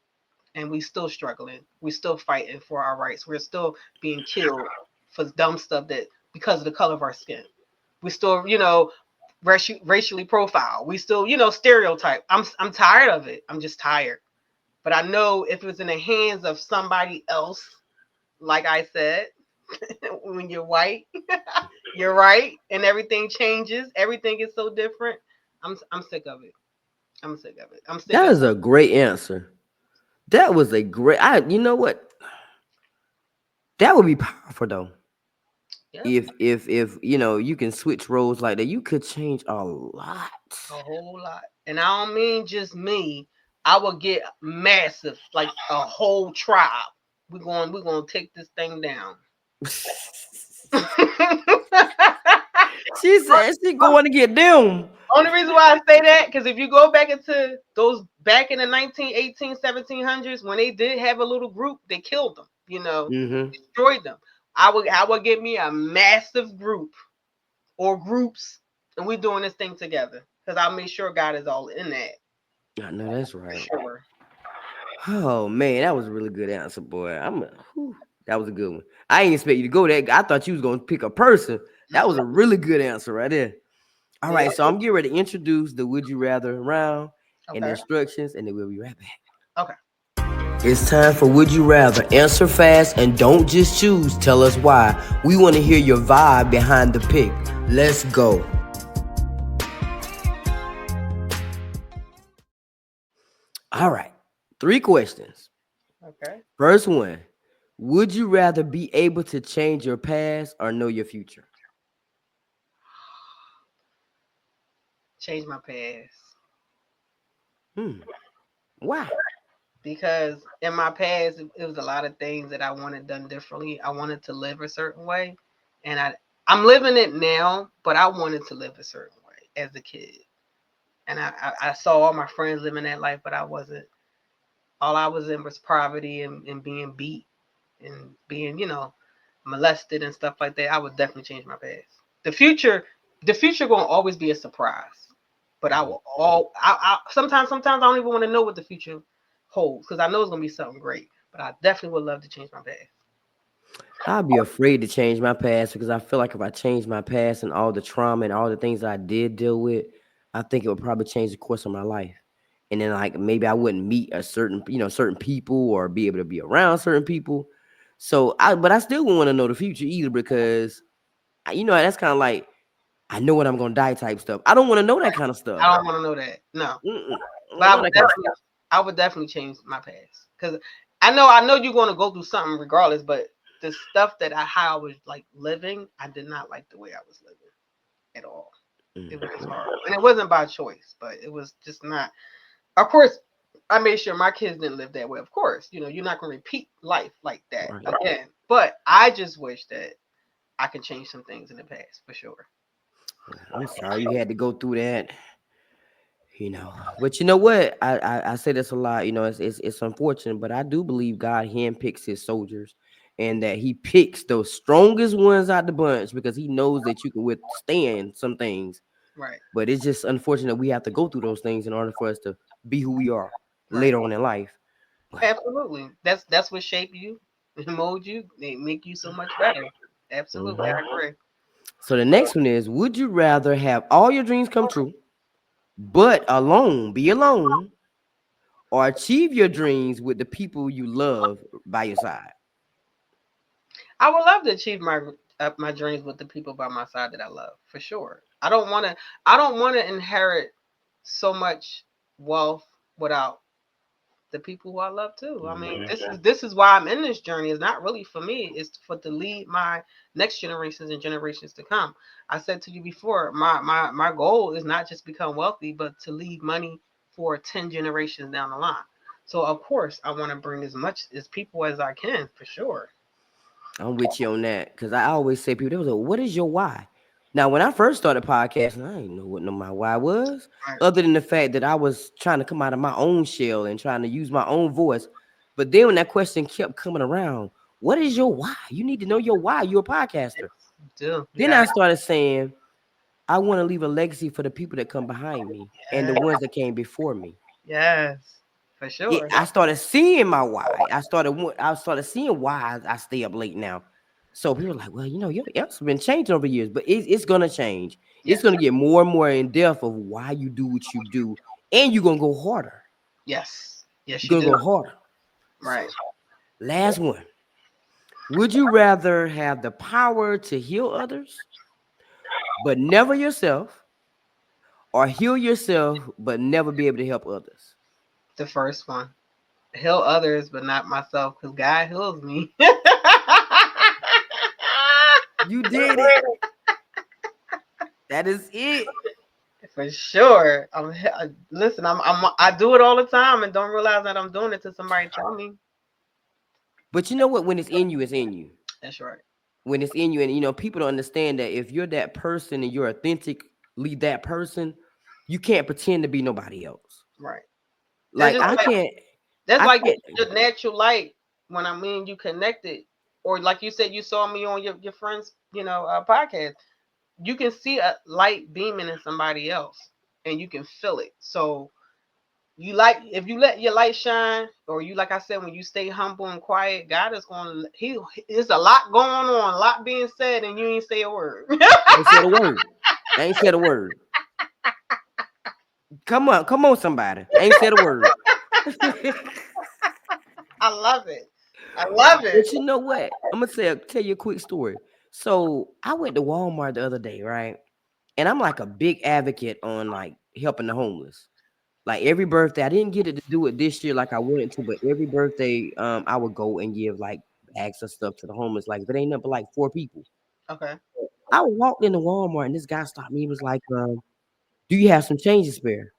and we still struggling. We still fighting for our rights. We're still being killed for dumb stuff that because of the color of our skin. We still, racially profile. We still, stereotype. I'm tired of it. I'm just tired. But I know if it was in the hands of somebody else, like I said, when you're white, you're right, and everything changes. Everything is so different. I'm sick of it. I'm sick of it. I'm sick That of is a great answer. That was a great. You know what? That would be powerful though. Yeah, If you can switch roles like that, you could change a lot. a whole lot. And I don't mean just me. I would get massive, like a whole tribe. We're gonna take this thing down. She said she going to get them. Only reason why I say that, because if you go back into those back in the 1918, 1700s, when they did have a little group, they killed them, Mm-hmm. destroyed them. I would get me a massive group or groups, and we doing this thing together. Because I'll make sure God is all in that. I know that's For right. sure. Oh man, that was a really good answer, boy. That was a good one. I ain't expect you to go there. I thought you was gonna pick a person. That was a Mm-mm. really good answer right there. All Yeah. right, so I'm getting ready to introduce the Would You Rather round and the Okay. instructions, and then we'll be right back. Okay. It's time for Would You Rather. Answer fast and don't just choose. Tell us why. We want to hear your vibe behind the pick. Let's go. All right. 3 questions. Okay. First one. Would you rather be able to change your past or know your future? Change my past. Hmm. Why? Because in my past, it was a lot of things that I wanted done differently. I wanted to live a certain way, and I'm living it now, but I wanted to live a certain way as a kid. And I saw all my friends living that life, but I wasn't. All I was in was poverty and being beat and being, molested and stuff like that. I would definitely change my past. The future, the future gonna always be a surprise. But I will all sometimes I don't even want to know what the future holds because I know it's gonna be something great. But I definitely would love to change my past. I'd be afraid to change my past because I feel like if I change my past and all the trauma and all the things that I did deal with, I think it would probably change the course of my life. And then like maybe I wouldn't meet certain people or be able to be around certain people. But I still wouldn't want to know the future either because that's kind of like I know when I'm gonna die type stuff. I don't want to know that kind of stuff. I don't want to know that. No. Mm-mm. I don't But want to know that kind of stuff. I would definitely change my past because I know you're going to go through something regardless. But the stuff that how I was like living, I did not like the way I was living at all. It was just Mhm. horrible, and it wasn't by choice, but it was just not. Of course, I made sure my kids didn't live that way. Of course, you're not going to repeat life like that Right. again. But I just wish that I can change some things in the past for sure. I'm sorry you had to go through that. But you know what? I say this a lot. It's unfortunate, but I do believe God handpicks His soldiers, and that He picks those strongest ones out the bunch because He knows that you can withstand some things. Right, But it's just unfortunate we have to go through those things in order for us to be who we are right. later on in life. But Absolutely. That's what shape you, mold you, they make you so much better. Absolutely, I mhm. agree. So the next one is: would you rather have all your dreams come true, but be alone, or achieve your dreams with the people you love by your side? I would love to achieve my dreams with the people by my side that I love, for sure. I don't want to inherit so much wealth without the people who I love too. I mean, Mhm. this is why I'm in this journey. It's not really for me. It's for to lead my next generations and generations to come. I said to you before, my goal is not just become wealthy, but to leave money for 10 generations down the line. So of course, I want to bring as much as people as I can, for sure. I'm with you on that because I always say people, they was like, what is your why? Now, when I first started podcasting, I didn't know what my why was, Right, other than the fact that I was trying to come out of my own shell and trying to use my own voice. But then when that question kept coming around, what is your why? You need to know your why. You're a podcaster. do you Then got I it? started saying, I want to leave a legacy for the people that come behind me and the Yes, ones that came before me. yes, for Yeah, sure. I started seeing my why. I started seeing why I stay up late now. So people are like, well, your answer's been changing over years, but it's gonna change. It's Yes, gonna get more and more in depth of why you do what you do, and you're gonna go harder. yes, yes, You're you gonna do. go harder. So, Right. last one. Would you rather have the power to heal others, but never yourself, or heal yourself but never be able to help others? The first one. Heal others, but not myself, because God heals me. You did it. That is it. For sure. Listen. I do it all the time and don't realize that I'm doing it till somebody tell me. But you know what? When it's in you, it's in you. That's right. When it's in you, and people don't understand that if you're that person and you're authentically that person, you can't pretend to be nobody else. Right. That's Like just I like can't, that's I like can't. the natural light when I mean you connected, or like you said, you saw me on your friend's podcast. You can see a light beaming in somebody else, and you can feel it. So you like if you let your light shine, or you like I said, when you stay humble and quiet, God is going. He There's a lot going on, a lot being said, and you ain't say a word. I ain't said a word. I ain't said a word. Come on, somebody. I ain't said a word. I love it. I love it. But you know what? I'm gonna tell you a quick story. So I went to Walmart the other day, right? And I'm like a big advocate on like helping the homeless. Like every birthday, I didn't get it to do it this year like I wanted to, but every birthday, I would go and give like bags of stuff to the homeless. Like if it ain't nothing but like 4 people. Okay. I walked into Walmart and this guy stopped me. He was like, "Do you have some change to spare?"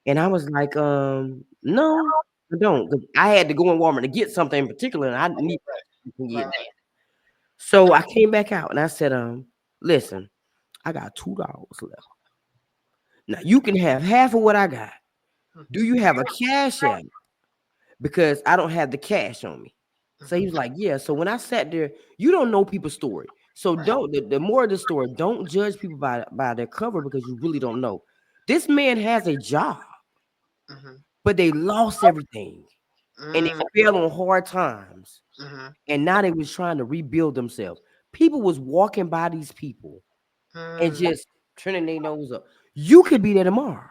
And I was like, no, I don't. 'Cause I had to go in Walmart to get something in particular, and I need to get Right. that. So I came back out and I said, listen, I got $2 left. Now you can have half of what I got. Do Mhm. you have a cash app? Because I don't have the cash on me. So he Mhm. was like, yeah. So when I sat there, you don't know people's story. So Right. don't the more of the story, don't judge people by their cover because you really don't know. This man has a job, Mhm. but they lost everything and Mm. they fell on hard times. Mhm. And now they was trying to rebuild themselves. People was walking by these people and Mm. just turning their nose up. You could be there tomorrow.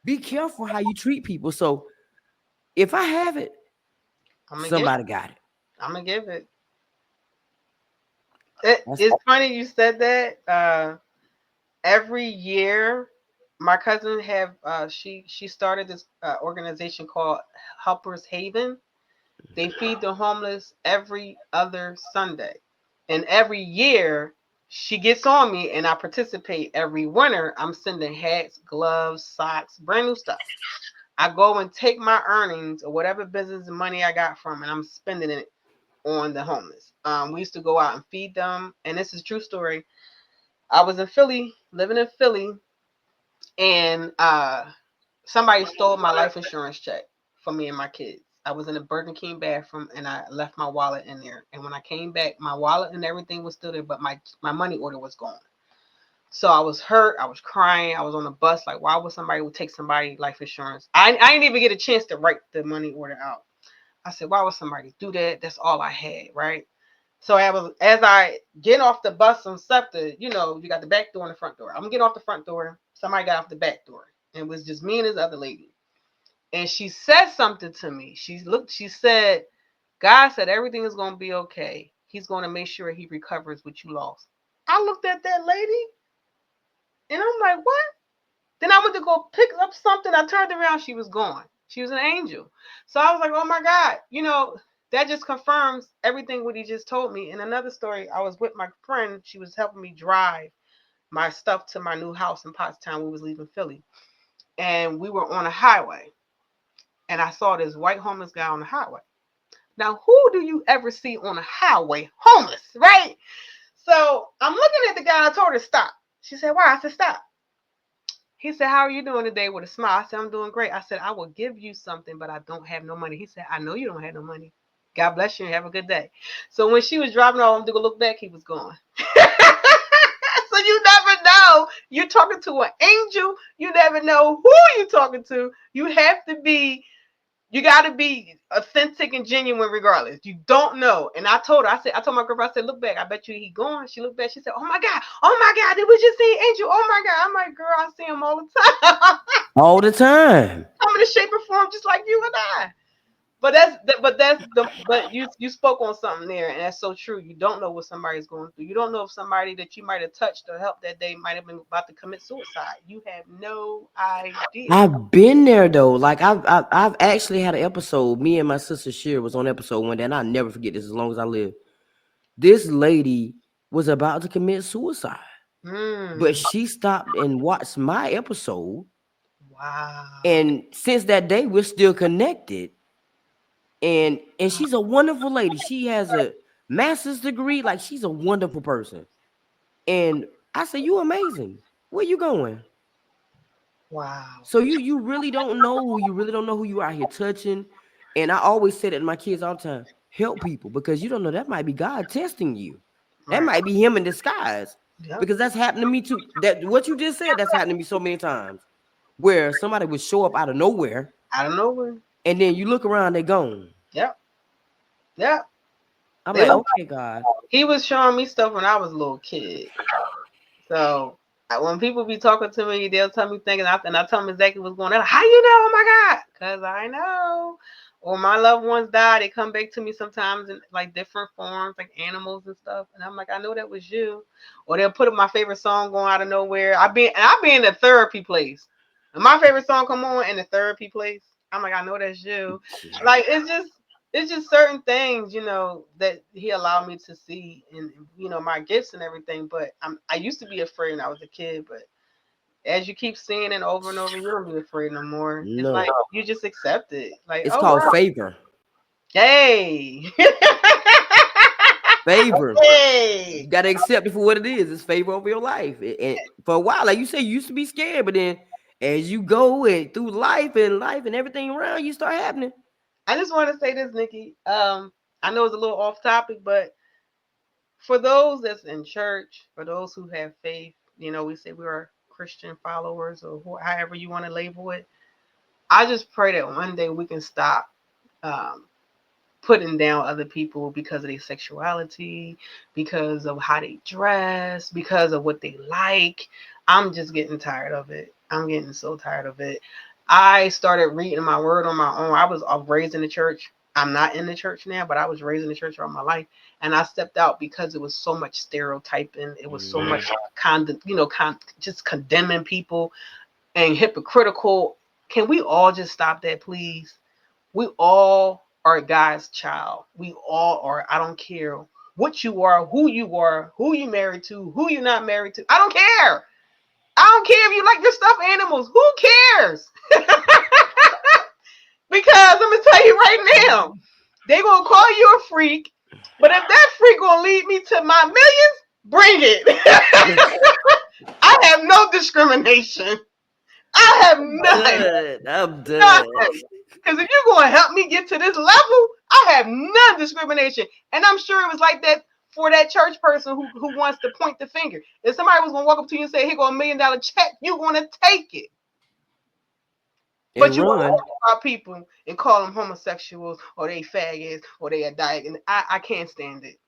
Be careful how you treat people. So if I have it, I'm gonna give. somebody got it. I'm gonna give it. That's It's funny you said that. Every year, my cousin have she started this organization called Helpers Haven. They feed the homeless every other Sunday. And every year she gets on me and I participate every winter. I'm sending hats, gloves, socks, brand new stuff. I go and take my earnings or whatever business and money I got from and I'm spending it on the homeless. We used to go out and feed them. And this is a true story. I was in Philly, living in Philly, and somebody stole my life insurance check for me and my kids. I was in a Burger King bathroom and I left my wallet in there. And when I came back, my wallet and everything was still there, but my money order was gone. So I was hurt. I was crying. I was on the bus. Like, why would somebody would take somebody life insurance? I didn't even get a chance to write the money order out. I said, why would somebody do that? That's all I had, right? So I was as I get off the bus and stuff, you got the back door and the front door. I'm getting off the front door. Somebody got off the back door. And it was just me and this other lady. And she said something to me. She said, God said everything is gonna be okay. He's gonna make sure he recovers what you lost. I looked at that lady and I'm like, what? Then I went to go pick up something. I turned around, she was gone. She was an angel. So I was like, oh my God, that just confirms everything what he just told me. In another story, I was with my friend. She was helping me drive my stuff to my new house in Pottstown. We was leaving Philly. And we were on a highway. And I saw this white homeless guy on the highway. Now, who do you ever see on a highway homeless, right? So I'm looking at the guy. I told her to stop. She said, why? I said, stop. He said, how are you doing today with a smile? I said, I'm doing great. I said, I will give you something, but I don't have no money. He said, I know you don't have no money. God bless you and have a good day. So when she was driving off to go look back, he was gone. So you never know. You're talking to an angel. You never know who you're talking to. You got to be authentic and genuine regardless. You don't know. And I told her, I told my girlfriend, I said, look back. I bet you he gone. She looked back. She said, oh my God. Oh my God. Did we just see Angel? Oh my God. I'm like, girl, I see him all the time. all the time. I'm in a shape or form just like you and I. But you spoke on something there, and that's so true. You don't know what somebody's going through. You don't know if somebody that you might have touched or helped that day might have been about to commit suicide. You have no idea. I've been there though. Like I've actually had an episode. Me and my sister Sheer was on episode one day, and I'll never forget this as long as I live. This lady was about to commit suicide, but Mm. she stopped and watched my episode. Wow. And since that day, we're still connected. And she's a wonderful lady. She has a master's degree. Like, she's a wonderful person. And I said, "You amazing. Where you going?" Wow. So you really don't know. You really don't know who you out here touching. And I always say that to my kids all the time: help people, because you don't know, that might be God testing you. That Right. might be Him in disguise. Yep. Because that's happened to me too. That what you just said, that's happened to me so many times. Where somebody would show up out of nowhere, Out of nowhere. and then you look around, they're gone. Yep. Yep. I'm They like, was, okay, God. he was showing me stuff when I was a little kid. So when people be talking to me, they'll tell me things, and I tell them exactly what's going on. How you know? Oh my God! Cause I know. Or my loved ones die, they come back to me sometimes in like different forms, like animals and stuff, and I'm like, I know that was you. Or they'll put up my favorite song going out of nowhere. I be in the therapy place, and my favorite song come on in the therapy place. I'm like, I know that's you. Yeah. Like it's just certain things, that he allowed me to see, and my gifts and everything. But I used to be afraid when I was a kid, but as you keep seeing it over and over, you don't be afraid no more. It's like No. you just accept it. Like, It's oh called wow, favor. hey, Favor. hey. You gotta accept it for what it is. It's favor over your life. And for a while, like you said, you used to be scared, but then as you go and through life and everything around you start happening. I just want to say this, Nikki. I know it's a little off topic, but for those that's in church, for those who have faith, we say we are Christian followers, or however you want to label it. I just pray that one day we can stop um, putting down other people because of their sexuality, because of how they dress, because of what they like. I'm just getting tired of it. I'm getting so tired of it. I started reading my word on my own. I was raised in the church. I'm not in the church now, but I was raised in the church all my life, and I stepped out because it was so much stereotyping. It was so Mhm. much just condemning people and hypocritical. Can we all just stop that, please? We all are God's child. We all are. I don't care what you are, who you married to, who you're not married to. I don't care. I don't care if you like your stuffed animals. Who cares? Because I'm gonna tell you right now, they gonna call you a freak. But if that freak gonna lead me to my millions, bring it. I have no discrimination. I have none. Done. I'm done. None. Because if you're going to help me get to this level, I have none discrimination. And I'm sure it was like that for that church person who wants to point the finger. If somebody was going to walk up to you and say, here go $1 million check, you're going to take it. But And you want to run. talk about people and call them homosexuals or they faggots or they a dyke. And I can't stand it.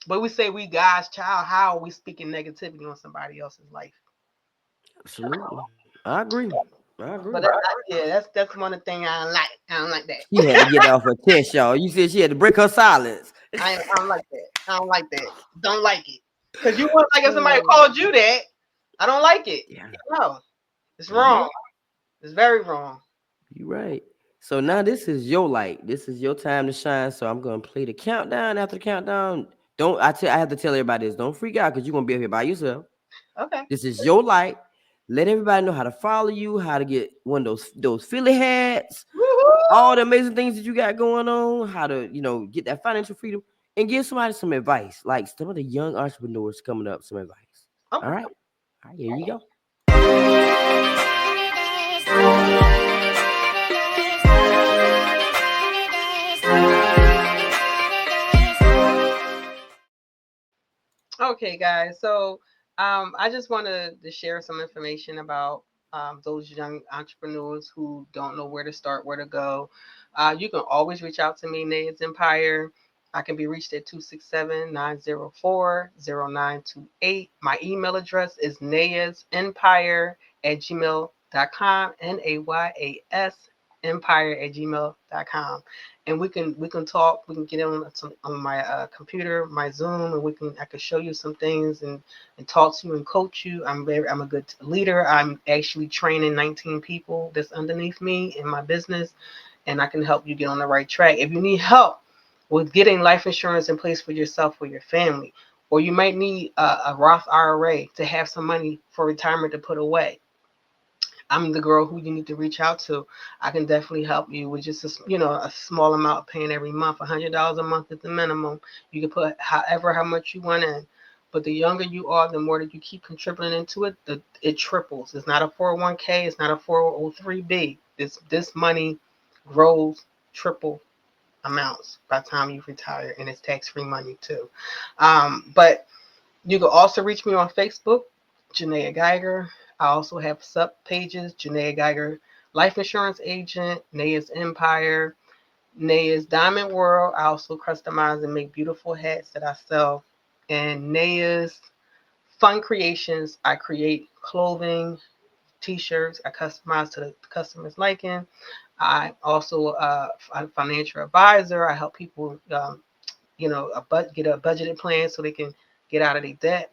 But we say we God's child. How are we speaking negativity on somebody else's life? Absolutely. I agree. I agree. But yeah, that's one thing I don't like. I don't like She had to that. get off her chest, y'all. You said she had to break her silence. I don't like that. I don't like that. Don't like it. Cause you want like if somebody Uh, called you that, I don't like it. yeah. No, it's Yeah. wrong. It's very wrong. You right. So now this is your light. This is your time to shine. So I'm gonna play the countdown. After the countdown, don't I have to tell everybody this. Don't freak out because you're gonna be up here by yourself. Okay. This is your light. Let everybody know how to follow you, how to get one of those Philly hats, all the Woohoo! amazing things that you got going on, how to, get that financial freedom, and give somebody some advice. Like some of the young entrepreneurs coming up, some advice. All Okay. right. All right, here you go. Okay, guys. So I just wanted to share some information about those young entrepreneurs who don't know where to start, where to go. You can always reach out to me, Naya's Empire. I can be reached at 267-904-0928. My email address is nayasempire@gmail.com, NAYAS empire@gmail.com, and we can talk. We can get on my computer, my Zoom, and I can show you some things and talk to you and coach you. I'm a good leader. I'm actually training 19 people that's underneath me in my business, and I can help you get on the right track. If you need help with getting life insurance in place for yourself or your family. Or you might need a Roth IRA to have some money for retirement to put away. I'm the girl who you need to reach out to. I can definitely help you with just a small amount paying every month. $100 a month is the minimum. You can put how much you want in. But the younger you are, the more that you keep contributing into it, it triples. It's not a 401k. It's not a 403b. This money grows triple amounts by the time you retire, and it's tax free money too. But you can also reach me on Facebook, Janaya Geiger. I also have sub pages, Janaya Geiger, Life Insurance Agent, Naya's Empire, Naya's Diamond World. I also customize and make beautiful hats that I sell. And Naya's Fun Creations, I create clothing, t-shirts, I customize to the customer's liking. I also a financial advisor. I help people, get a budgeted plan so they can get out of their debt.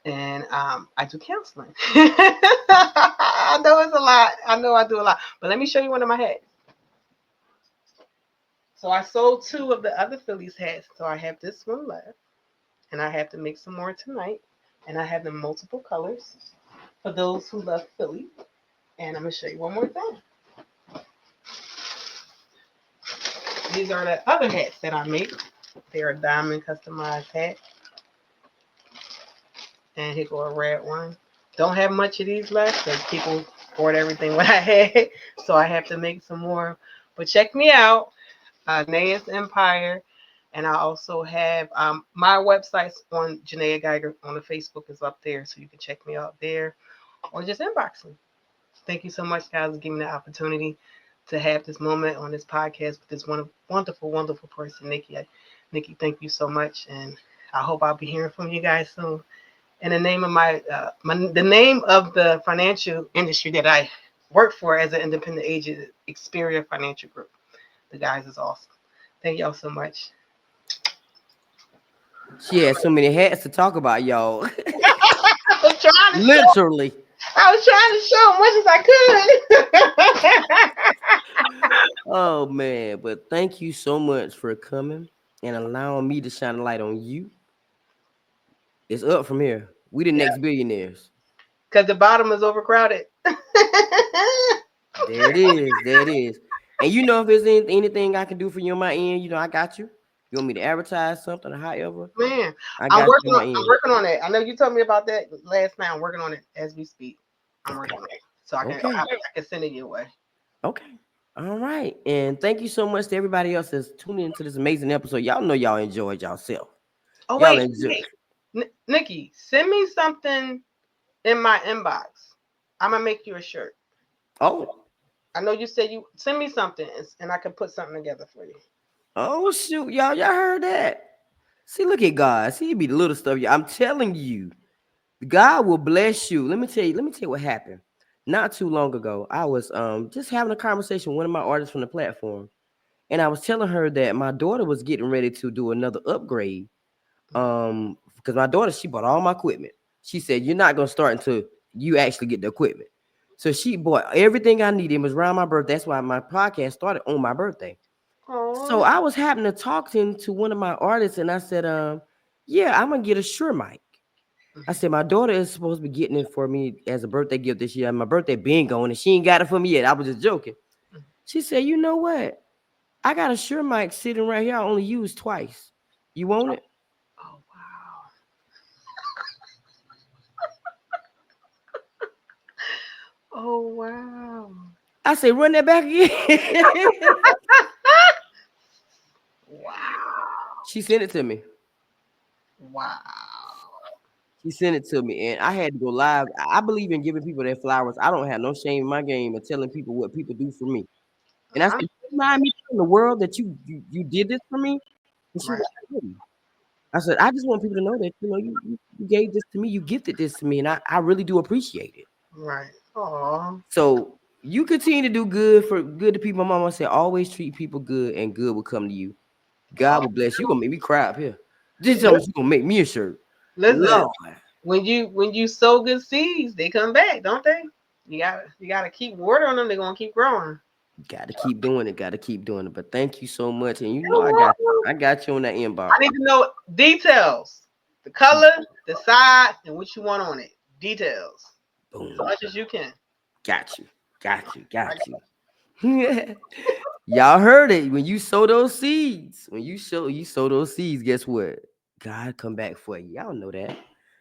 And I do counseling. I know it's a lot. I know I do a lot. But let me show you one of my hats. So I sold two of the other Phillies hats. So I have this one left. And I have to make some more tonight. And I have them multiple colors for those who love Philly. And I'm going to show you one more thing. These are the other hats that I make. They're a diamond customized hat. And here go a red one. Don't have much of these left because people bought everything what I had. So I have to make some more. But check me out, Naya's Empire. And I also have my websites on Janaya Geiger on the Facebook is up there. So you can check me out there or just inbox me. Thank you so much, guys, for giving me the opportunity to have this moment on this podcast with this wonderful, wonderful person, Nikki. Nikki, thank you so much. And I hope I'll be hearing from you guys soon. And the name of the name of the financial industry that I work for as an independent agent is Xperia Financial Group. The guys is awesome. Thank y'all so much. She had so many hats to talk about, y'all. I was trying to show. Literally. I was trying to show as much as I could. Oh man, but thank you so much for coming and allowing me to shine a light on you. It's up from here. We the Yeah, next billionaires. because the bottom is overcrowded. There it is. There it is. And you know if there's anything I can do for you on my end, I got you. You want me to advertise something or however, Man, I got you on my I'm end. working on that. I know you told me about that last night. I'm working on it as we speak. I'm Okay. working on it. So Okay. I can send it your way. Okay. All right. And thank you so much to everybody else that's tuning into this amazing episode. Y'all know y'all enjoyed yourself. Oh Y'all wait, enjoy. Nikki, send me something in my inbox. I'm gonna make you a shirt. Oh, I know you said you send me something and I can put something together for you. oh shoot, y'all heard that? See, look at God. See, it be the little stuff. I'm telling you, God will bless you. Let me tell you what happened. Not too long ago, I was just having a conversation with one of my artists from the platform, and I was telling her that my daughter was getting ready to do another upgrade. Because my daughter, she bought all my equipment. She said, "You're not gonna start until you actually get the equipment." So she bought everything I needed. It was around my birthday. That's why my podcast started on my birthday. So Oh, I was having to talking to one of my artists, and I said, yeah, I'm gonna get a Sure mic. I said my daughter is supposed to be getting it for me as a birthday gift this year. My birthday being going, and she ain't got it for me yet. I was just joking. She said, "You know what? I got a Sure mic sitting right here. I only used twice. You want it?" oh wow. Oh wow. I said, "Run that back again." Wow. She sent it to me. Wow. She sent it to me, and I had to go live. I believe in giving people their flowers. I don't have no shame in my game of telling people what people do for me. And I said, I'm "You mind me telling the world that you did this for me?" And she was right. like, "I didn't." I said, "I just want people to know that you gave this to me, you gifted this to me, and I really do appreciate it." Right. Oh. So you continue to do good for good to people. My mama said, "Always treat people good, and good will come to you. God will bless you." You gonna make me cry up here. Just tell me you gonna make me a shirt. Listen, Lord. when you sow good seeds, they come back, don't they? You gotta keep watering them. They're gonna keep growing. Gotta keep doing it. Gotta keep doing it. But thank you so much. And you know You're welcome. I got you on that I inbox. need to know details. The color, the size, and what you want on it. Details. As Boom. much as you can. Got you. Got you. I Got you. Y'all heard it. When you sow those seeds, when you sow those seeds, guess what? God come back for you. Y'all know that.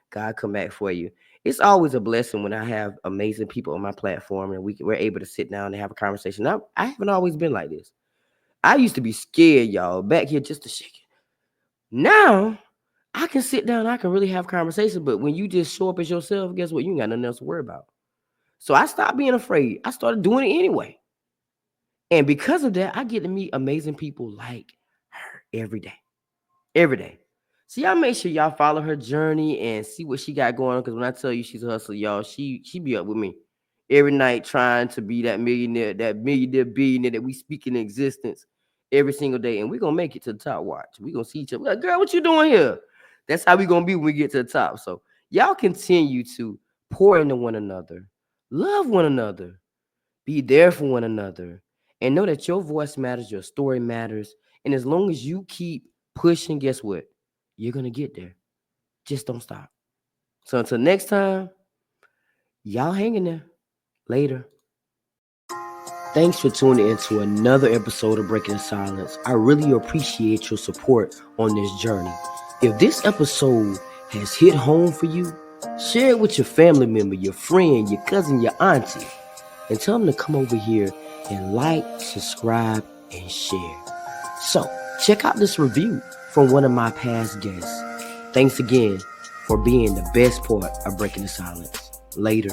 God come back for you. It's always a blessing when I have amazing people on my platform and we're able to sit down and have a conversation. I haven't always been like this. I used to be scared, y'all, back here just to shake it. Now I can sit down, I can really have conversations, but when you just show up as yourself, guess what? You ain't got nothing else to worry about. So I stopped being afraid. I started doing it anyway. And because of that, I get to meet amazing people like her every day. Every day. So y'all make sure y'all follow her journey and see what she got going on. Because when I tell you she's a hustler, y'all, she be up with me every night trying to be that millionaire billionaire that we speak in existence every single day. And we're gonna make it to the top. Watch. We're gonna see each other. We're like, girl, what you doing here? That's how we gonna be when we get to the top. So y'all continue to pour into one another, love one another, be there for one another, and know that your voice matters, your story matters. And as long as you keep pushing, guess what? You're going to get there. Just don't stop. So until next time, y'all hang in there. Later. Thanks for tuning into another episode of Breaking the Silence. I really appreciate your support on this journey. If this episode has hit home for you, share it with your family member, your friend, your cousin, your auntie, and tell them to come over here and like, subscribe, and share. So, check out this review from one of my past guests. Thanks again for being the best part of Breaking the Silence. Later.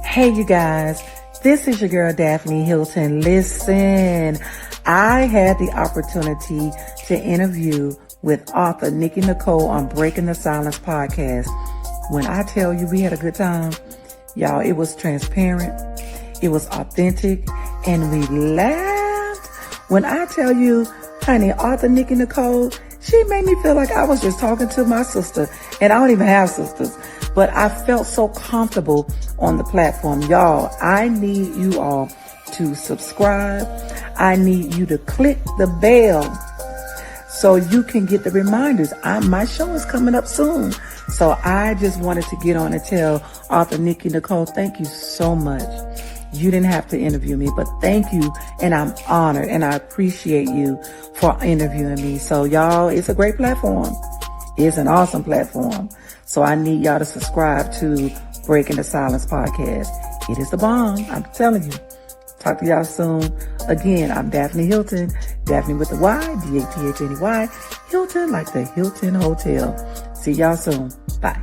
Hey, you guys. This is your girl, Daphne Hilton. Listen, I had the opportunity to interview with author Nikki Nicole on Breaking the Silence podcast. When I tell you we had a good time, y'all, it was transparent, it was authentic, and we laughed. When I tell you, honey, author Nikki Nicole, she made me feel like I was just talking to my sister, and I don't even have sisters, but I felt so comfortable on the platform. Y'all, I need you all to subscribe. I need you to click the bell so you can get the reminders. My show is coming up soon. So I just wanted to get on and tell author Nikki Nicole, thank you so much. You didn't have to interview me, but thank you. And I'm honored and I appreciate you for interviewing me. So y'all, it's a great platform. It's an awesome platform. So I need y'all to subscribe to Breaking the Silence podcast. It is the bomb. I'm telling you. Talk to y'all soon. Again, I'm Daphne Hilton. Daphne with the Y, D-A-P-H-N-E-Y. Hilton like the Hilton Hotel. See y'all soon. Bye.